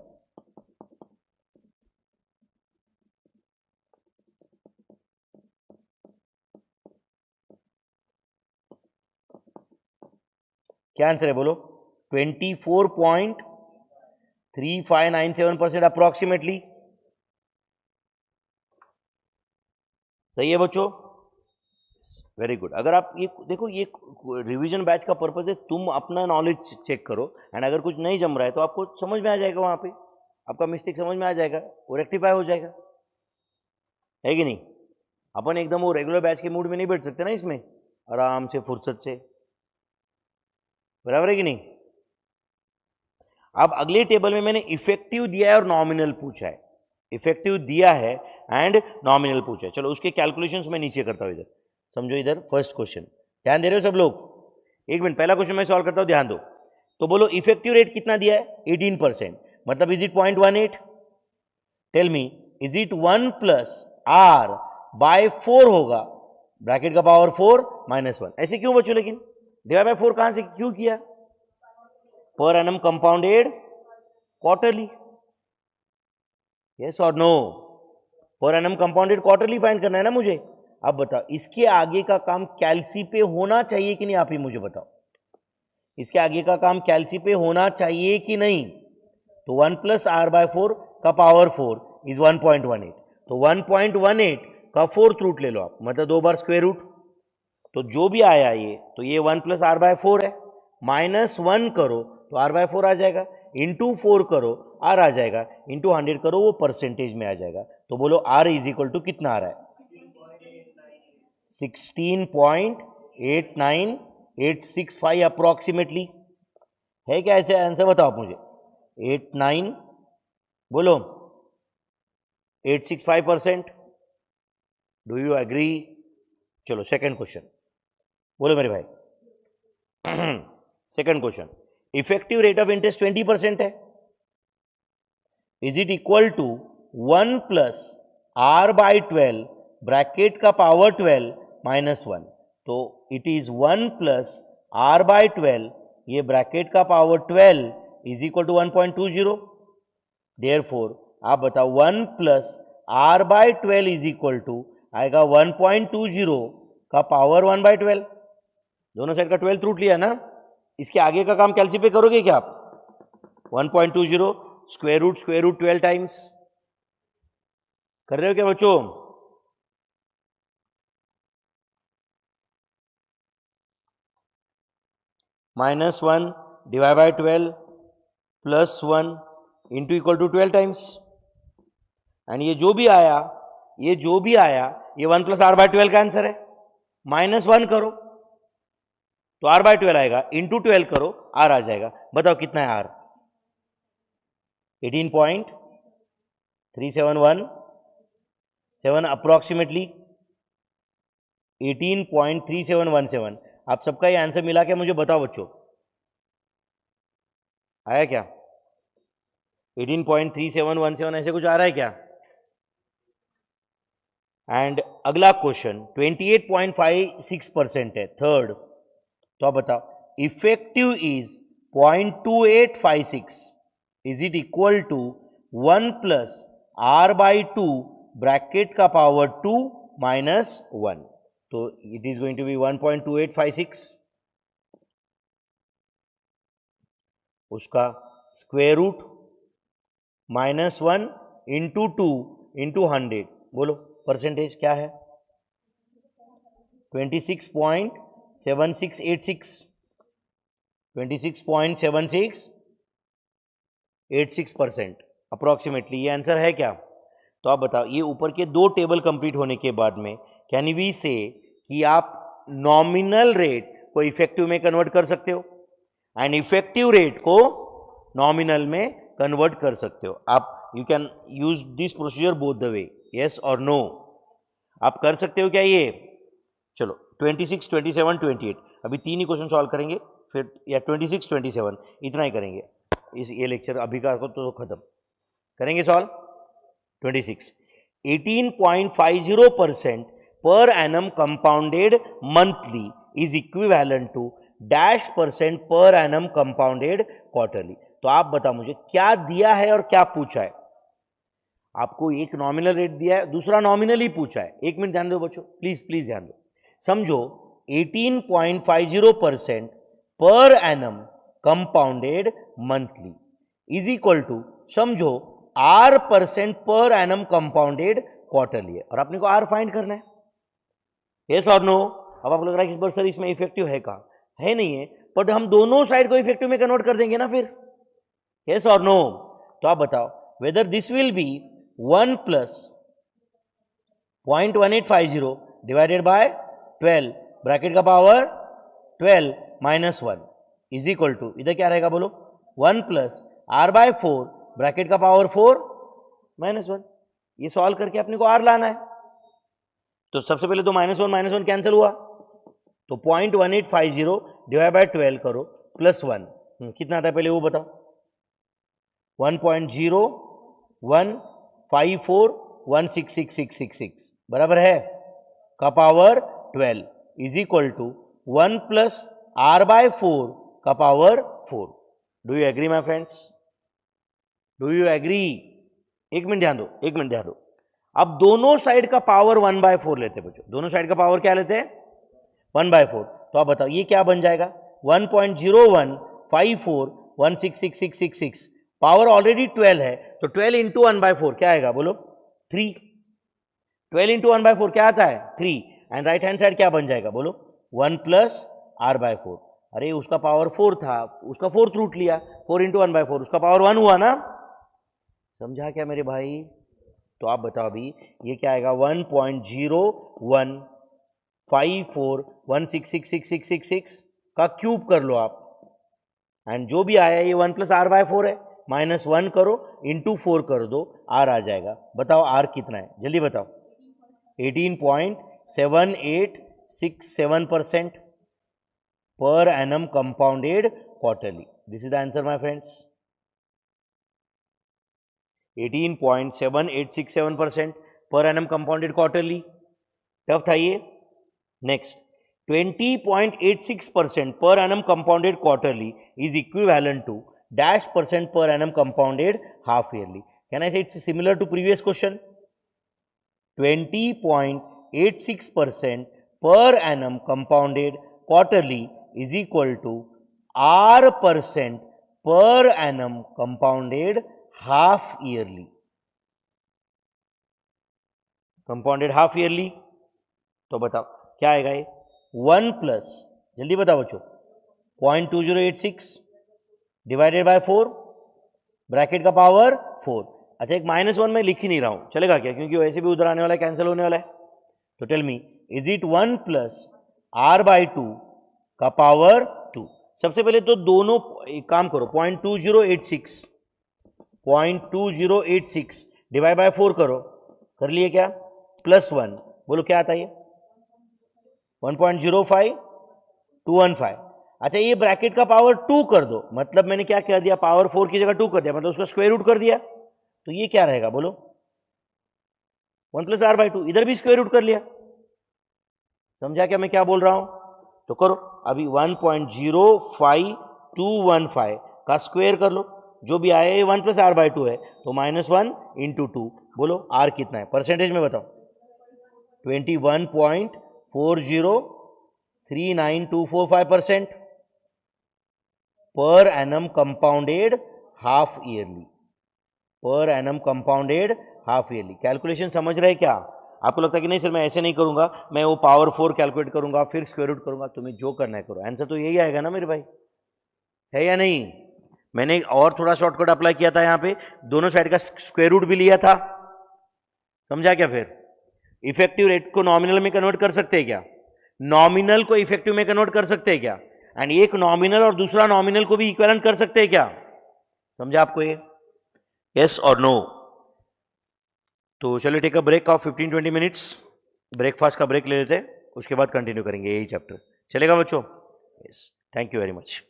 क्या आंसर है बोलो? 24.3597% अप्रोक्सीमेटली. सही है बच्चों? Very good. अगर आप ये देखो, ये रिवीजन बैच का पर्पस है तुम अपना नॉलेज चेक करो. एंड अगर कुछ नहीं जम रहा है तो आपको समझ में आ जाएगा, वहां पे आपका मिस्टेक समझ में आ जाएगा, वो रेक्टिफाई हो जाएगा. है कि नहीं? अपन एकदम वो रेगुलर बैच के मूड में नहीं बैठ सकते ना इसमें, आराम से फुर्सत से. बराबर है कि नहीं? अब अगले टेबल में मैंने इफेक्टिव दिया है और नॉमिनल पूछा है. इफेक्टिव दिया है एंड नॉमिनल पूछा है. चलो उसके कैलकुलेशंस मैं नीचे करता हूं. इधर समझो, इधर फर्स्ट क्वेश्चन. ध्यान दे रहे हो सब लोग? एक मिनट, पहला क्वेश्चन मैं सॉल्व करता हूं, ध्यान दो. तो बोलो इफेक्टिव रेट कितना दिया है? 18%. मतलब is it 0.18? Tell me, is it 1 plus are by 4 होगा, ब्रैकेट का पावर 4 -1. ऐसे क्यों बच्चों? लेकिन डिवाइड बाय 4 कहां से क्यों किया? Per annum compounded quarterly. Yes और no? Per annum compounded quarterly find करना है ना मुझे. अब बताओ, इसके आगे का काम कैल्सी पे होना चाहिए कि नहीं? आप ही मुझे बताओ, इसके आगे का काम कैल्सी पे होना चाहिए कि नहीं? तो 1 प्लस आर बाय 4 का पावर 4 इज 1.18. तो 1.18 का 4th रूट ले लो आप, मतलब 2 बार स्क्वायर रूट. तो जो भी आया ये, तो ये 1 प्लस आर बाय 4 है. -1 करो तो आर बाय 4 आ जाएगा. इंटू 4 करो आर आ जाएगा. इंटू 100 करो वो परसेंटेज में आ जाएगा. तो बोलो आर इज इक्वल टू कितना आ रहा है? 16.89865 अप्रोक्सीमेटली. है क्या ऐसे आंसर? बताओ आप मुझे. 89 बोलो 865%. Do you agree? चलो सेकंड क्वेश्चन बोलो मेरे भाई. Second question, effective rate of interest 20% है, is it equal to 1 plus r by 12 bracket का पावर 12 माइनस 1, तो it is 1 plus r by 12, ये ब्रैकेट का power 12 is equal to 1.20, therefore आप बताओ 1 plus r by 12 is equal to आएगा 1.20 का power 1/12, दोनों साइड का 12 रूट लिया ना, इसके आगे का काम कैलसी पे करोगे क्या आप? 1.20 स्क्वायर रूट 12 टाइम्स कर रहे हो क्या बच्चों? -1 divide by 12 plus 1 into equal to 12 times, and ये जो भी आया ये 1 प्लस आर बाय 12 का आंसर है। -1 करो तो आर बाय 12 आएगा, इंटू 12 करो आर आ जाएगा। बताओ कितना है आर? 18.3717 अप्रोक्सीमेटली 18.3717। आप सबका ये आंसर मिला के मुझे बताओ बच्चों, आया क्या? 18.3717 ऐसे कुछ आ रहा है क्या? एंड अगला क्वेश्चन 28.56% है, थर्ड, तो आप बताओ effective is 0.2856, is it equal to 1 plus r by 2 bracket का पावर 2 माइनस 1, तो it is going to be 1.2856, उसका स्क्वायर रूट -1 इंटू 2 इंटू 100, बोलो परसेंटेज क्या है? 26.7686, 26.7686% अप्रोक्सीमेटली, ये आंसर है क्या? तो आप बताओ, ये ऊपर के दो टेबल कंप्लीट होने के बाद में कैन वी से कि आप नॉमिनल रेट को इफेक्टिव में कन्वर्ट कर सकते हो एंड इफेक्टिव रेट को नॉमिनल में कन्वर्ट कर सकते हो। आप you can use this procedure both the way, yes और नो, आप कर सकते हो क्या ये? चलो 26, 27, 28 अभी 3 ही क्वेश्चन सॉल्व करेंगे, फिर या 26, 27 इतना ही करेंगे इस ये लेक्चर अभी का तो खत्म करेंगे solve. 26, 18.50% per annum compounded monthly is equivalent to %% per annum compounded quarterly. तो आप बताओ मुझे क्या दिया है और क्या पूछा है? आपको एक नॉमिनल रेट दिया है, दूसरा नॉमिनल ही पूछा है। एक मिनट ध्यान दो बच्चों, प्लीज ध्यान दो, समझो 18.50% per annum compounded monthly is equal to, समझो R% per annum compounded quarterly है, और अपने को R फाइंड करना है, यस और नो। अब आपको लग रहा है कि सर इसमें इफेक्टिव है कहाँ? है नहीं है, बट हम दोनों साइड को इफेक्टिव में कन्वर्ट कर देंगे ना फिर, यस और नो। तो आप बताओ whether this will be 1 plus 0.1850 divided by 12 bracket का power 12 minus 1 is equal to, इधर क्या रहेगा बोलो? 1 प्लस आर बाय 4 ब्रैकेट का पावर 4 माइनस 1। ये सॉल्व करके अपने को आर लाना है, तो सबसे पहले तो -1 कैंसिल हुआ, तो 0.1850 डिवाइड बाय 12 करो प्लस 1, कितना आता है पहले वो बताओ? 1.0154166666 बराबर है का power 12 is equal to 1 plus are by 4 का power 4। Do you agree my friends? Do you agree? एक मिनट ध्यान दो, अब दोनों साइड का पावर 1/4 लेते हैं बच्चों, दोनों साइड का पावर क्या लेते हैं? 1/4। तो आप बताओ ये क्या बन जाएगा? 1.0154166666, पावर ऑलरेडी 12 है, तो 12 इंटू 1/4 क्या आएगा बोलो? 3। 12 इंटू 1/4 क्या आता है? 3। एंड राइट हैंड साइड क्या बन जाएगा बोलो? 1 प्लस R/4। अरे उसका पावर 4 था, उसका 4th रूट लिया, 4 इंटू 1/4 उसका पावर 1 हुआ ना, समझा क्या मेरे भाई? तो आप बताओ अभी ये क्या आएगा? 1.0154166666 का क्यूब कर लो आप, एंड जो भी आया ये 1 प्लस R/4 है, -1 करो इंटू 4 कर दो, R आ जाएगा। बताओ R कितना है, जल्दी बताओ? 18.7867%। per annum compounded quarterly. This is the answer, my friends. 18.7867% per annum compounded quarterly. Tough था ये. Next, 20.86% per annum compounded quarterly is equivalent to dash percent per annum compounded half yearly. Can I say it's similar to previous question? 20.86% per annum compounded quarterly is equal to R percent per annum compounded half yearly. Compounded half yearly. तो बताओ क्या आएगा ये? 1 plus, जल्दी बताओ बच्चों, 0.2086 divided by 4, bracket का power 4. अच्छा, एक -1 मैं लिख ही नहीं रहा हूं, चलेगा क्या? क्योंकि वैसे भी उधर आने वाला है, कैंसिल होने वाला है. तो tell me, is it 1 plus r/2 का पावर 2? सबसे पहले तो दोनों एक काम करो, 0.2086 डिवाइड बाय 4 करो. कर लिए क्या? +1, बोलो क्या आता है ये? 1.05215. अच्छा, ये ब्रैकेट का पावर 2 कर दो, मतलब मैंने क्या कर दिया? पावर 4 की जगह 2 कर दिया, मतलब उसका स्क्वायर रूट कर दिया. तो ये क्या रहेगा बोलो? 1 प्लस r/2. इधर भी स्क्वायर रूट कर लिया. समझा क्या मैं क्या बोल रहा हूं? तो करो अभी 1.05215 का स्क्वायर कर लो, जो भी आए 1 प्लस r/2 है, तो -1 इंटू 2. बोलो r कितना है परसेंटेज में बताओ? 21.4039245% पर एनम कंपाउंडेड हाफ ईयरली. पर annum compounded half yearly. Calculation समझ रहे क्या? आपको लगता है कि नहीं सर मैं ऐसे नहीं करूंगा, मैं वो पावर 4 कैलकुलेट करूंगा फिर स्क्वायर रूट करूंगा. तुम्हें जो करना है करो, आंसर तो यही आएगा ना मेरे भाई, है या नहीं? मैंने और थोड़ा शॉर्टकट अप्लाई किया था, यहां पे दोनों साइड का स्क्वायर रूट भी लिया था. समझा क्या? फिर इफेक्टिव रेट को नॉमिनल में कन्वर्ट कर सकते हैं क्या? नॉमिनल को इफेक्टिव में कन्वर्ट कर सकते हैं क्या? एंड एक नॉमिनल और दूसरा नॉमिनल को भी इक्विवेलेंट कर सकते हैं क्या? समझा आपको ये? यस और नो? तो चलिए take a break of 15-20 minutes. Breakfast का ब्रेक ले लेते हैं, उसके बाद कंटिन्यू करेंगे यही चैप्टर. चलेगा बच्चों? Yes, thank you very much.